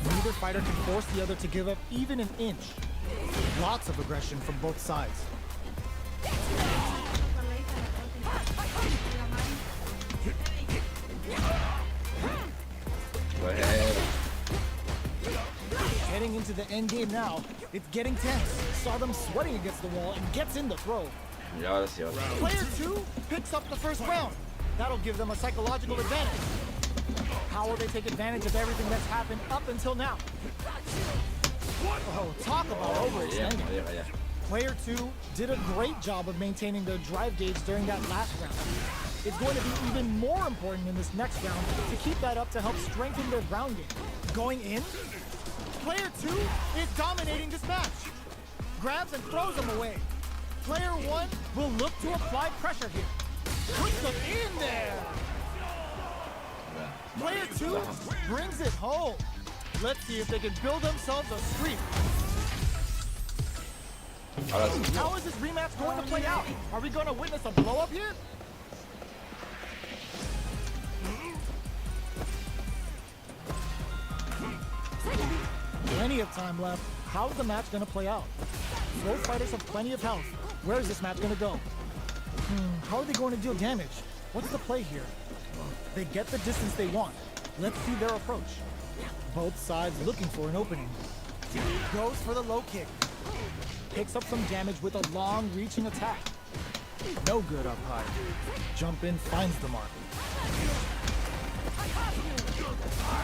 Neither fighter can force the other to give up even an inch. Lots of aggression from both sides. Go ahead. Heading into the end game now. It's getting tense. Saw them sweating against the wall and gets in the throw. Y ahora sí, ahora. Player 2 picks up the first round. That'll give them a psychological advantage. How will they take advantage of everything that's happened up until now? Oh, talk about overextending. Allá. Player 2 did a great job of maintaining their drive gauge during that last round. It's going to be even more important in this next round to keep that up to help strengthen their ground game. Going in, Player 2 is dominating this match. Grabs and throws them away. Player 1 will look to apply pressure here. Puts them in there. Player 2 brings it home. Let's see if they can build themselves a streak. Ahora sí. How is this rematch going to play out? Are we going to witness a blow up here? Plenty of time left. How's the match going to play out? Both fighters have plenty of health. Where is this match going to go? How are they going to deal damage? What's the play here? They get the distance they want. Let's see their approach. Both sides looking for an opening. Goes for the low kick. Picks up some damage with a long reaching attack. No good up high. Jump in, finds the mark.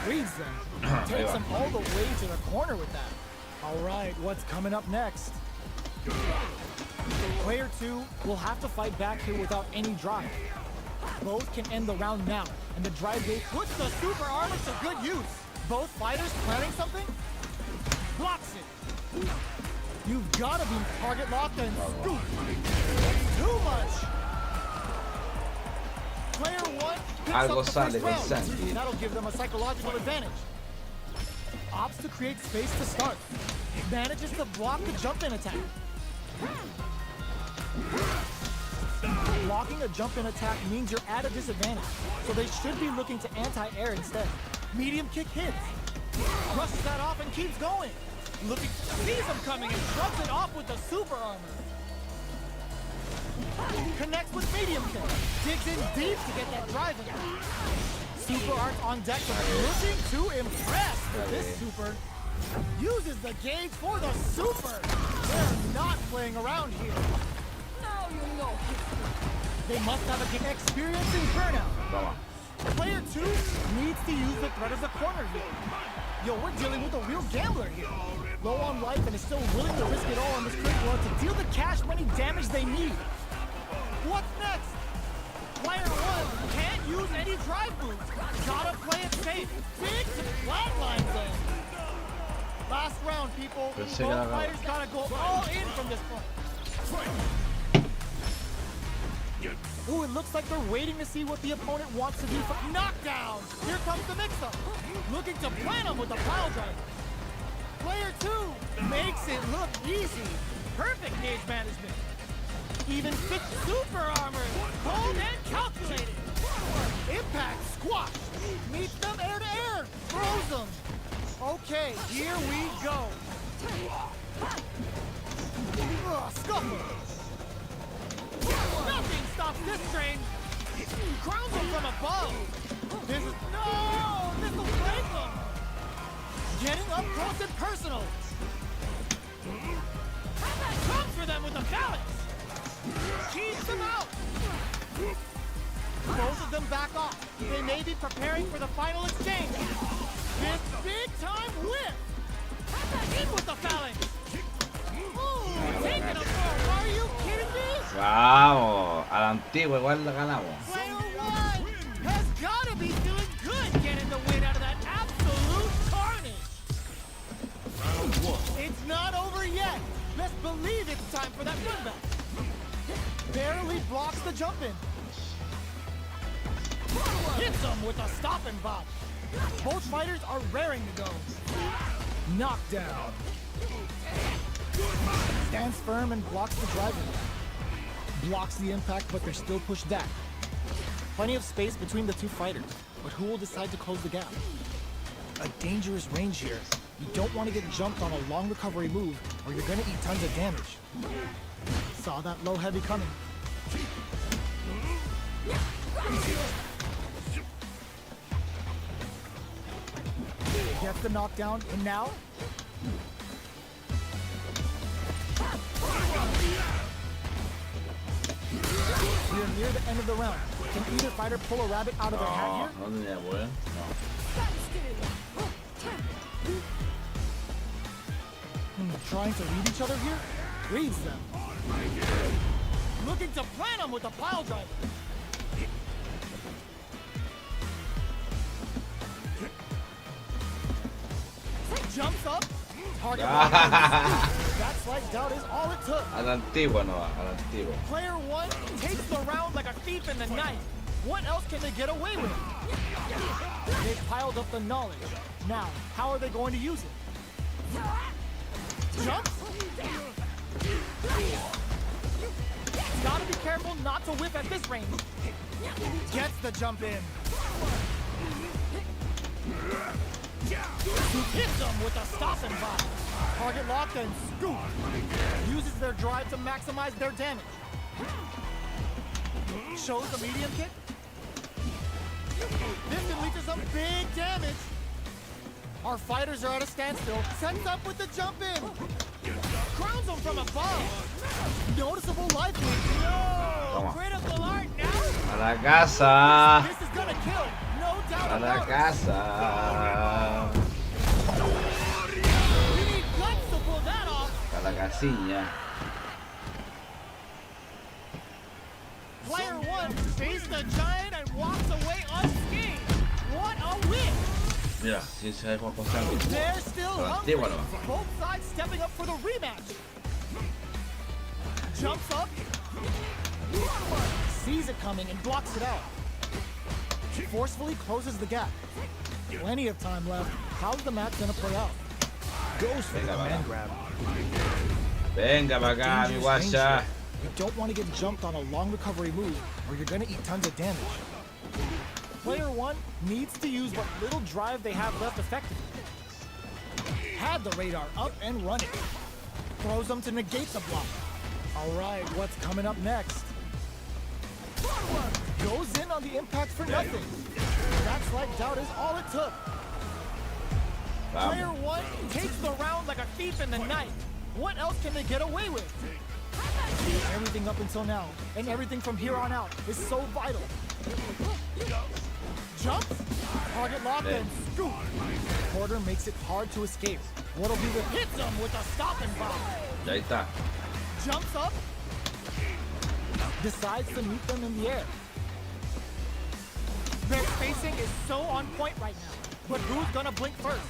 Reads them. Takes them all the way to the corner with that. All right, what's coming up next? Player 2 will have to fight back here without any drive. Both can end the round now, and the drive gate puts the super armor to good use. Both fighters planning something? Blocks it. You've got to be target locked and scoop. Too much. Player 1 picks Algo up the sale first con round. Sandy. That'll give them a psychological advantage. Opts to create space to start. Manages to block the jump-in attack. Blocking a jump-in attack means you're at a disadvantage, so they should be looking to anti-air instead. Medium kick hits. Brushes that off and keeps going. Looking, sees him coming and shrugs it off with the super armor. Connects with medium kick. Digs in deep to get that drive in. Super arts on deck, looking to impress with this super. Uses the gauge for the super. They're not playing around here. Now you know. They must have an experiencing burnout. Toma. Player 2 needs to use the threat as a corner here. Yo, we're dealing with a real gambler here. Low on life and is still willing to risk it all on this quick blow to deal the cash money damage they need. What's next? Player 1 can't use any drive moves. Gotta play it safe. Big flatlines them. Last round, people. Pensé Both que era- fighters gotta go all in from this point. Ooh, it looks like they're waiting to see what the opponent wants to do for knockdown. Here comes the mix-up. Looking to plan them with the pile driver. Player 2 makes it look easy. Perfect gauge management. Even fixed super armor. Cold and calculated. Impact squash. Meets them air to air. Throws them. Okay, here we go. Scuffle. Nothing stops this train. Crowns them from above. This is no. This will break them. Getting up close and personal. Comes for them with a balance. Keeps them out. Both of them back off. They may be preparing for the final exchange. This big-time whip. In with the phalanx. Ooh, taking a fall. Are you kidding me? Vamos, a la antigua igual la ganamos. Player 1 has got to be feeling good getting the win out of that absolute carnage. not over yet. Let's believe it's time for that run back. Barely blocks the jump in. Hits him with a stop and bop. Both fighters are raring to go. Knockdown. Stands firm and blocks the driving. Blocks the impact, but they're still pushed back. Plenty of space between the two fighters, but who will decide to close the gap? A dangerous range here. You don't want to get jumped on a long recovery move, or you're gonna eat tons of damage. Saw that low heavy coming. Gets the knockdown, and now? We are near the end of the round. Can either fighter pull a rabbit out of their hat here? No tenía bueno. Trying to read each other here? Reads them. Looking to plant them with a pile driver. Jumps up. Target lock. That slight doubt is all it took. A la antigua no va, a la antigua. Player one takes the round like a thief in the night. What else can they get away with? They've piled up the knowledge. Now, how are they going to use it? Jumps? Gotta be careful not to whip at this range. Gets the jump in. Hits them with a stop and bop. Target locked and scoop. Uses their drive to maximize their damage. Shows the medium kick. This can lead to some big damage. Our fighters are at a standstill. Sets up with the jump in. Crowns them from above. Noticeable life lead. No! Critical art now? A la casa. This is gonna kill. No doubt A la about it. casa. We need guts to pull that off. A la casiña. Player one faced the giant and walks away unscathed. What a win! Mira, si se juega con sangre. They're still A la hungry. antigua no va. Both sides stepping up for the rematch. Jumps up. Sees it coming and blocks it out. Forcefully closes the gap. Plenty of time left. How's the match gonna play out? Goes for the Venga, command va. grab. Venga para acá, mi Dangerous range guacha. here. You don't want to get jumped on a long recovery move, or you're gonna eat tons of damage. Player one needs to use what little drive they have left effectively. Had the radar up and running. Throws them to negate the block. All right, what's coming up next? Goes in on the impact for nothing. That slight doubt is all it took. Player Vamos. one takes the round like a thief in the night. What else can they get away with? Everything up until now, and everything from here on out, is so vital. Jumps, target lock, Yeah. and scoop. Porter makes it hard to escape. What'll be the hits him with a stop and bop. Y ahí está. Jumps up, decides to meet them in the air. Their spacing is so on point right now, but who's gonna blink first?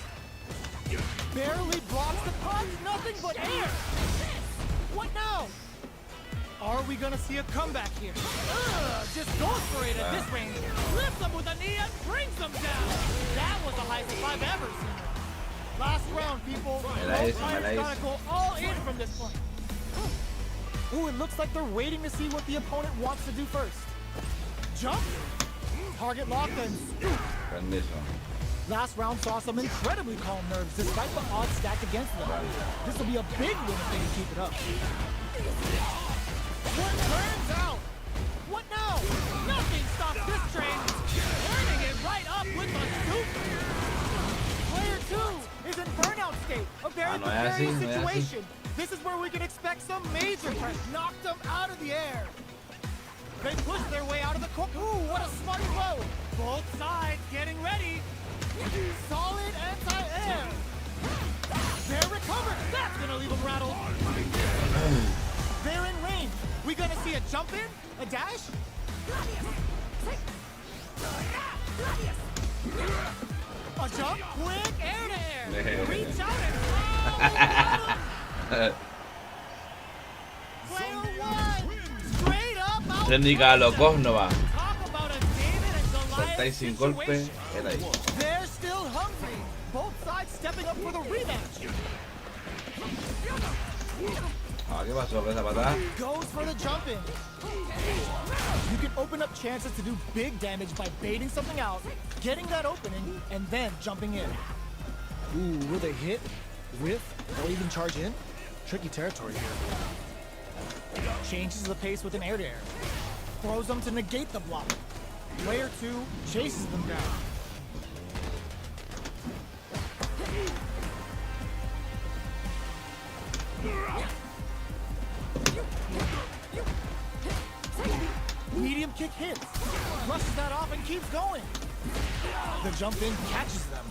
Barely blocks the punch, nothing but air. What now? Are we gonna see a comeback here? Just goes for it at this range. Lifts them with a knee and brings them down. That was the highest I've ever seen. Last round, people. Me la Both hice, me la fighters hice. gotta go all in from this point. Ooh, it looks like they're waiting to see what the opponent wants to do first. Jump, target lock, and scoop. Permiso. Last round saw some incredibly calm nerves despite the odds stacked against them. This will be a big win if they can keep it up. What turns out? What now? Nothing stops this train. Turning it right up with a scoop. Player two is in burnout state. A very no es así, precarious no es así. situation. This is where we can expect some major press. Knocked them out of the air. They push their way out of the corner. Ooh, what a smart blow. Both sides getting ready. Solid anti-air. They're recovered. That's gonna leave them rattled. They're in range. We gonna see a jump in? A dash? A jump? Quick air to air. Reach out and Player one, straight up out. Técnica a los Cosnova. Talk about a David and Goliath Saltáis sin golpe, situation. era ahí. They're still hungry. Both sides stepping up for the rematch. Ah, ¿qué pasó con esa patada? Goes for the jump in. You can open up chances to do big damage by baiting something out, getting that opening, and then jumping in. Ooh, will they hit, whiff, or even charge in? Tricky territory here. Changes the pace with an air-to-air. Throws them to negate the block. Player two chases them down. Medium kick hits. Brushes that off and keeps going. The jump in catches them.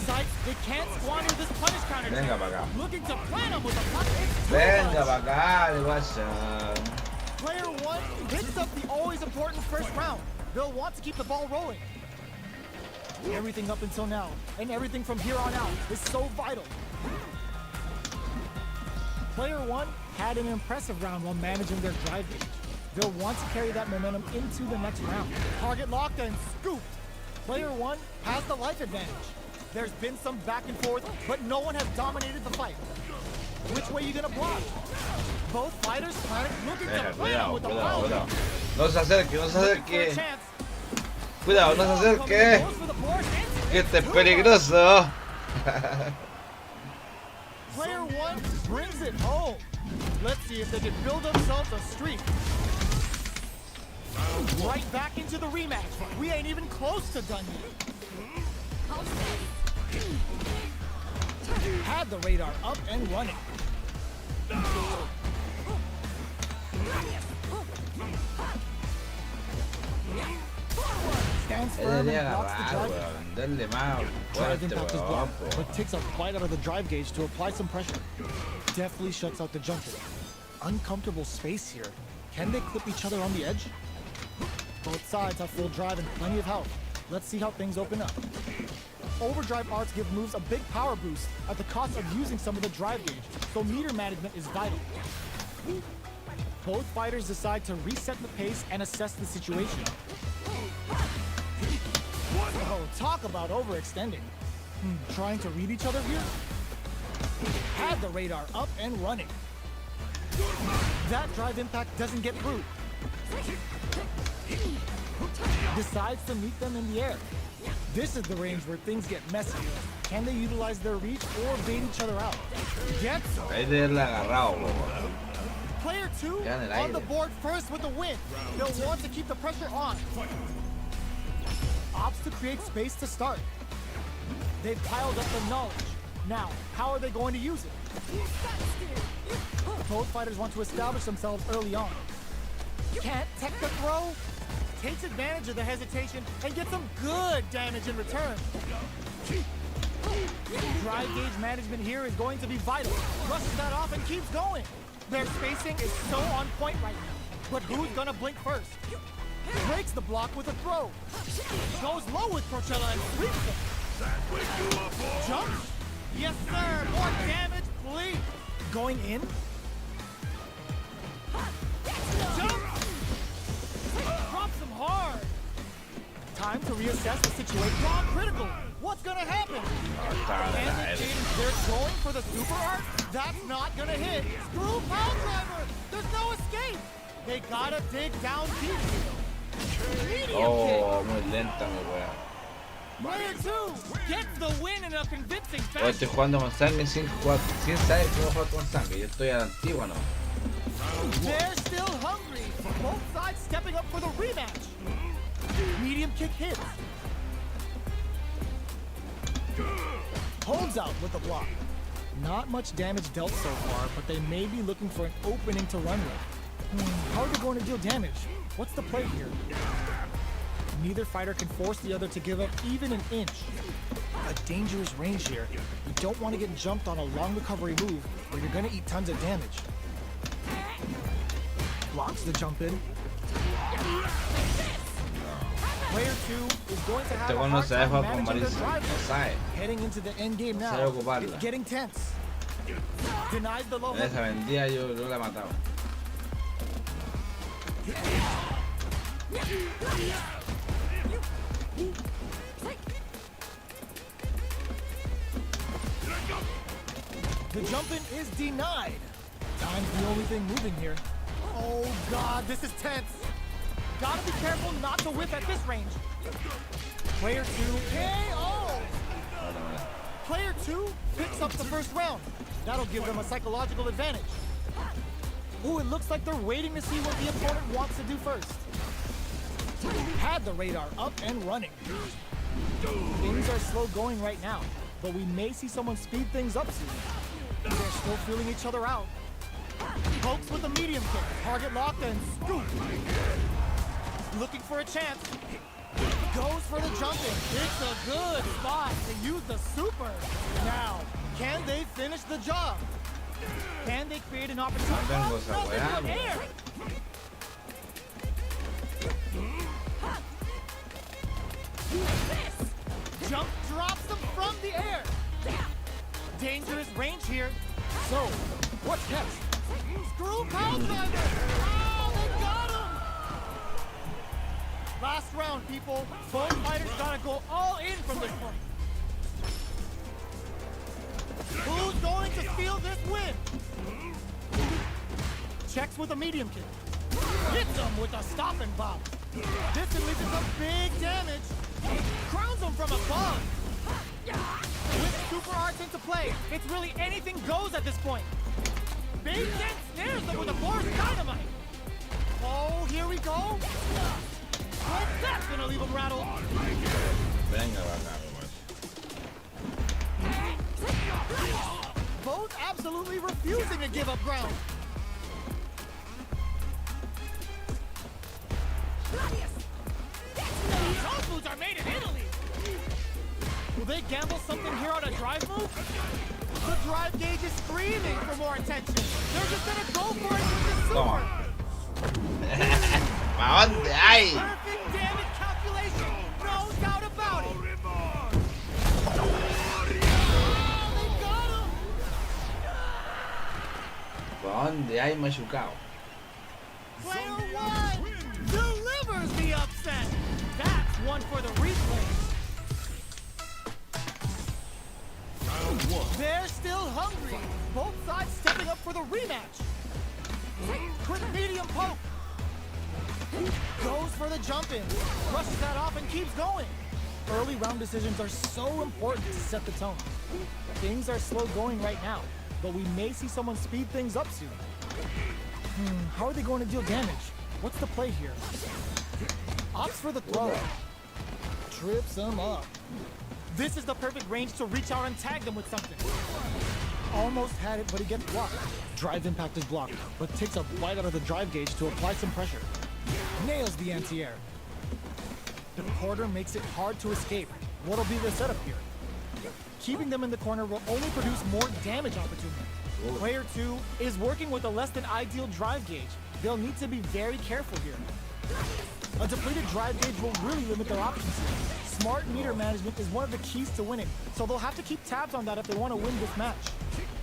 Sight, they can't squander this punish counter. Venga para acá. Looking to plant him with a puck. It's too Venga much. para acá, le guacha. Player one picks up the always important first round. They'll want to keep the ball rolling. Everything up until now, and everything from here on out, is so vital. Player one had an impressive round while managing their drive gauge. They'll want to carry that momentum into the next round. Target locked and scooped. Player one has the life advantage. There's been some back and forth, but no one has dominated the fight. Which way you gonna block? Both fighters planning, looking to plant him with the Cuidado, power. cuidado. No se acerque, no se Looking for a acerque. chance. Cuidado, no se acerque. Goes for the force and Que este es peligroso. Player one brings it home. Let's see if they can build themselves a streak. Right back into the rematch. We ain't even close to done yet. Had the radar up and running. Stands firm Debería and blocks the agarrar, drive. weón. Denle más Drive fuerte, impact is weón. blocked, but takes a bite out of the drive gauge to apply some pressure. Definitely shuts out the jumper. Uncomfortable space here. Can they clip each other on the edge? Both sides have full drive and plenty of health. Let's see how things open up. Overdrive arts give moves a big power boost at the cost of using some of the drive gauge, so meter management is vital. Both fighters decide to reset the pace and assess the situation. Oh, talk about overextending. Trying to read each other here? Had the radar up and running. That drive impact doesn't get through. Decides to meet them in the air. This is the range where things get messy. Can they utilize their reach or bait each other out? Gets them. Ahí de haberla agarrado, weón. Player two Ya en el on the aire. board first with the win. They'll want to keep the pressure on. Opts to create space to start. They've piled up the knowledge. Now, how are they going to use it? Both fighters want to establish themselves early on. Can't tech the throw. Takes advantage of the hesitation and gets some good damage in return. Drive gauge management here is going to be vital. Rushes that off and keeps going. Their spacing is so on point right now. But who's gonna blink first? Breaks the block with a throw. Goes low with Coachella and sweeps him. Jumps. Yes, sir. More damage, please. Going in. Jumps. Drops him hard. Time to reassess the situation. Wrong critical. What's gonna happen? And they're going for the super art? That's not gonna hit. Screw power driver. There's no escape. They gotta dig down deep. Medium Oh, muy lenta mi weá. kick. Player two gets the win in a convincing Hoy estoy fashion. jugando con sangre sin saber cómo jugar con sangre. Yo estoy a la antigua, ¿no? They're still hungry. Both sides stepping up for the rematch. Medium kick hits. Holds out with the block. Not much damage dealt so far, but they may be looking for an opening to run with. How are they going to deal damage? What's the play here? Neither fighter can force the other to give up even an inch. A dangerous range here. You don't want to get jumped on a long recovery move, or you're going to eat tons of damage. Blocks the jump in. Player two is going to have Este a weón no hard sabe time jugar con managing their Maris. drive. No sabe. Heading into the end game now. Sabe ocuparla. It's getting tense. Denies the low hook. Esa vendía, yo la he matado. The jump in is denied. Time's the only thing moving here. Oh god, this is tense. Gotta be careful not to whip at this range. Player 2 KO! Player 2 picks up the first round. That'll give them a psychological advantage. Ooh, it looks like they're waiting to see what the opponent wants to do first. Had the radar up and running. Things are slow going right now, but we may see someone speed things up soon. They're still feeling each other out. Pokes with a medium kick, target locked and scoop. Looking for a chance. Goes for the jump in. It's a good spot to use the super. Now, can they finish the job? Can they create an opportunity? Air. Jump drops them from the air. Dangerous range here. So, what's next? Screw pile driver! Oh, they got him! Last round, people. Both fighters gotta go all in from this point. Who's going to steal this win? Checks with a medium kick. Hits him with a stop and bop. This unleashes some big damage. Crowns him from above. With super arts into play, it's really anything goes at this point. Big Dent snares them with a Boris Dynamite. Oh, here we go. Well, that's gonna leave him rattled. Venga, vaca, Both absolutely refusing to give up ground. Those foods are made in Italy. Will they gamble something here on a drive move? The drive gauge is screaming for more attention. They're just gonna go for it with the super. ¿Para dónde hay? Perfect damage calculation. No doubt about it. Oh, they got him. ¿Para dónde hay machucado? Player 1 delivers the upset. That's one for the replay. They're still hungry. Both sides stepping up for the rematch. Quick medium poke. Goes for the jump in. Brushes that off and keeps going. Early round decisions are so important to set the tone. Things are slow going right now, but we may see someone speed things up soon. How are they going to deal damage? What's the play here? Opts for the throw. Trips them up. This is the perfect range to reach out and tag them with something. Almost had it, but he gets blocked. Drive impact is blocked, but takes a bite out of the drive gauge to apply some pressure. Nails the anti-air. The quarter makes it hard to escape. What'll be the setup here? Keeping them in the corner will only produce more damage opportunity. Player 2 is working with a less than ideal drive gauge. They'll need to be very careful here. A depleted drive gauge will really limit their options here. Smart meter management is one of the keys to winning, so they'll have to keep tabs on that if they want to win this match.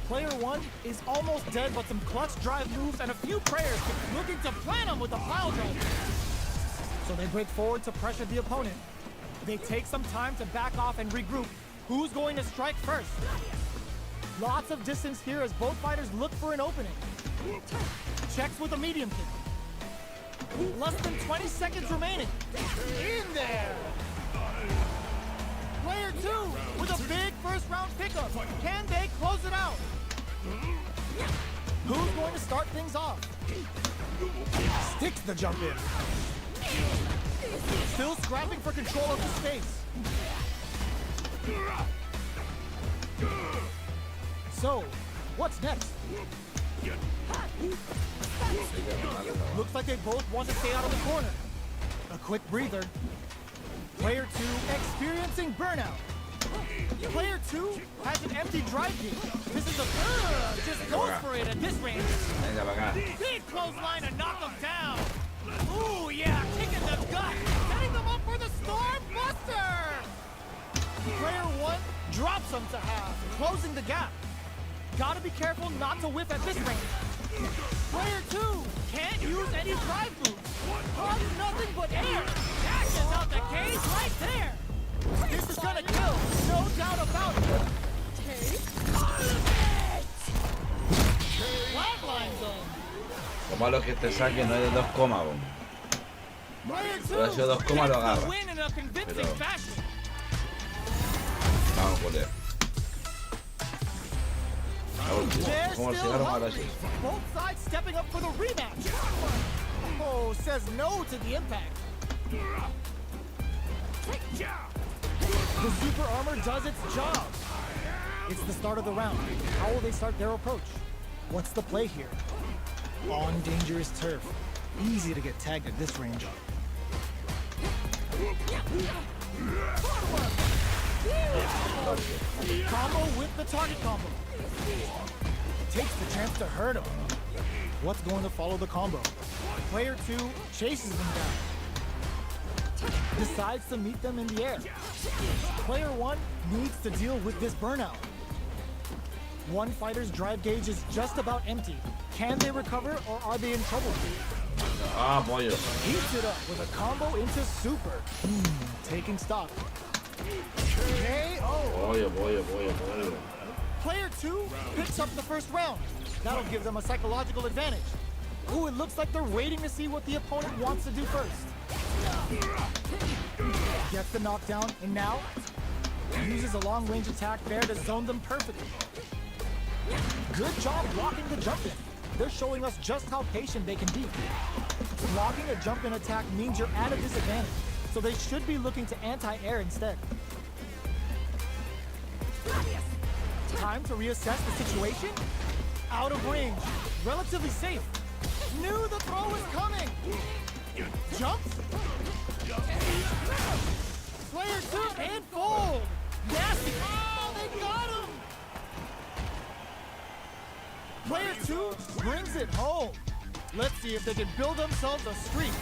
Player 1 is almost dead, but some clutch drive moves and a few prayers looking to plant him with a pile driver. So they break forward to pressure the opponent. They take some time to back off and regroup. Who's going to strike first? Lots of distance here as both fighters look for an opening. Checks with a medium kick. Less than 20 seconds remaining. In there! Player 2 with a big first round pickup. Can they close it out? Who's going to start things off? Sticks the jump in. Still scrapping for control of the space. So, what's next? Looks like they both want to stay out of the corner. A quick breather. Player 2 experiencing burnout. Player 2 has an empty drive gauge. This is a just goes for it at this range. Venga, para acá. Big clothesline to knock them down. Ooh, yeah, kicking the gut. Setting them up for the Storm Buster. Player 1 drops them to half, closing the gap. Gotta be careful not to whiff at this range. Player 2 can't use any drive moves. Pumps nothing but air. That is out the cage right there. This is gonna kill, no doubt about it. Flatline zone. Lo malo es que este saque no es de 2 comas, bo. Player 2 Hubiera sido 2 comas lo gets the agarra. win in a convincing Pero- fashion. Vamos por él. They're Como el still cigarro malo hungry. así. Both sides stepping up for the rematch. Oh, says no to the impact. The super armor does its job. It's the start of the round. How will they start their approach? What's the play here? On dangerous turf. Easy to get tagged at this range. Combo with the target combo. Takes the chance to hurt him. What's going to follow the combo? Player 2 chases them down. Decides to meet them in the air. Player 1 needs to deal with this burnout. One fighter's drive gauge is just about empty. Can they recover or are they in trouble? Ah, pollo. Heats it up with a combo into super. Taking stock. KO. Pollo. Player 2 picks up the first round. That'll give them a psychological advantage. Ooh, it looks like they're waiting to see what the opponent wants to do first. Gets the knockdown, and now uses a long-range attack there to zone them perfectly. Good job blocking the jump in. They're showing us just how patient they can be. Blocking a jump in attack means you're at a disadvantage, so they should be looking to anti-air instead. Time to reassess the situation. Out of range, relatively safe. Knew the throw was coming. Jumps. Player 2 and fold. Nasty. Oh, they got him. Player 2 brings it home. Let's see if they can build themselves a streak.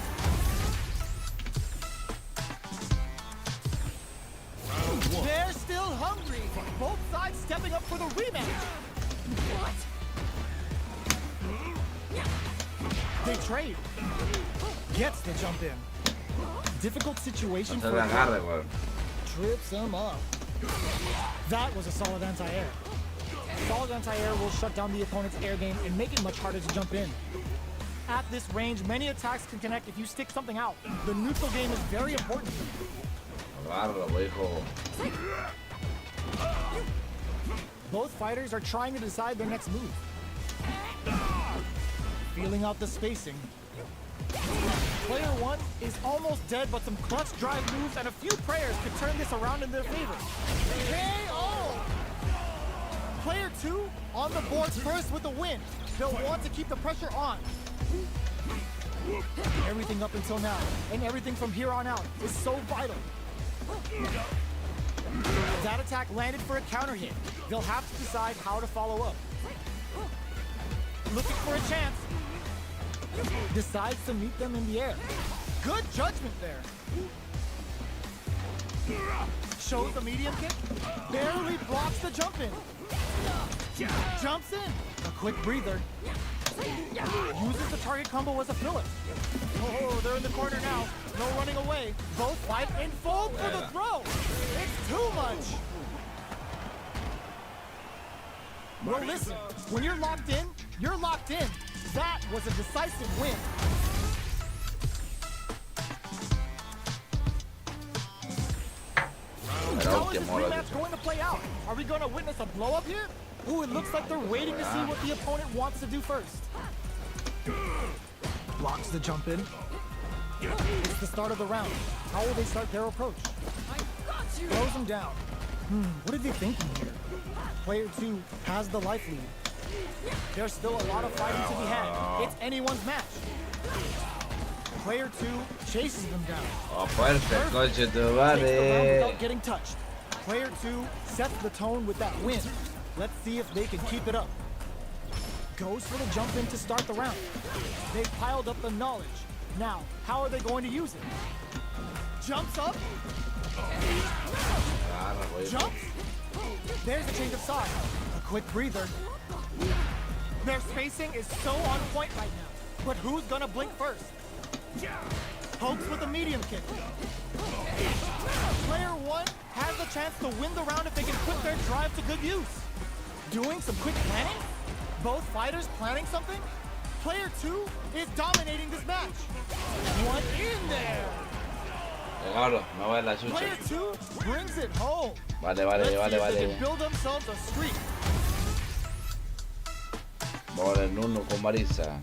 They're still hungry. Both sides stepping up for the rematch. What? They trade. Gets the jump in. Difficult situation Se for le a agarre, weón. trips him up. That was a solid anti-air. Solid anti-air will shut down the opponent's air game and make it much harder to jump in. At this range, many attacks can connect if you stick something out. The neutral game is very important. Agárralo, hijo. Both fighters are trying to decide their next move. Feeling out the spacing. Player 1 is almost dead, but some clutch drive moves and a few prayers could turn this around in their favor. KO! Player 2 on the board first with the win. They'll want to keep the pressure on. Everything up until now, and everything from here on out, is so vital. That attack landed for a counter hit. They'll have to decide how to follow up. Looking for a chance. Decides to meet them in the air. Good judgment there. Shows the medium kick. Barely blocks the jump in. Jumps in. A quick breather. Uses the target combo as a filler. Oh, they're in the corner now. No running away. Both fight and fold for the throw. It's too much. Well, listen. When you're locked in, you're locked in. That was a decisive win. How is this rematch going to play out? Are we going to witness a blow-up here? Ooh, it looks like they're waiting to see what the opponent wants to do first. Blocks the jump in. It's the start of the round. How will they start their approach? Throws him down. What are they thinking here? Player 2 has the life lead. There's still a lot of fighting to be had. It's anyone's match. Player 2 chases them down. Oh, perfect, coche, tu Takes the round vale. without getting touched. Player 2 sets the tone with that win. Let's see if they can keep it up. Goes for the jump in to start the round. They've piled up the knowledge. Now, how are they going to use it? Jumps up. Agarra, hijo. Jumps. There's a change of side. A quick breather. Their spacing is so on point right now. But who's gonna blink first? Pokes with a medium kick. Player 1 has the chance to win the round if they can put their drive to good use. Doing some quick planning? Both fighters planning something? Player 2 is dominating this match. One in there. Cabrón, me voy a la chucha. Player 2 brings it home. Vale, Let's see if they vale. can build themselves a streak. Vamos en uno con Marisa.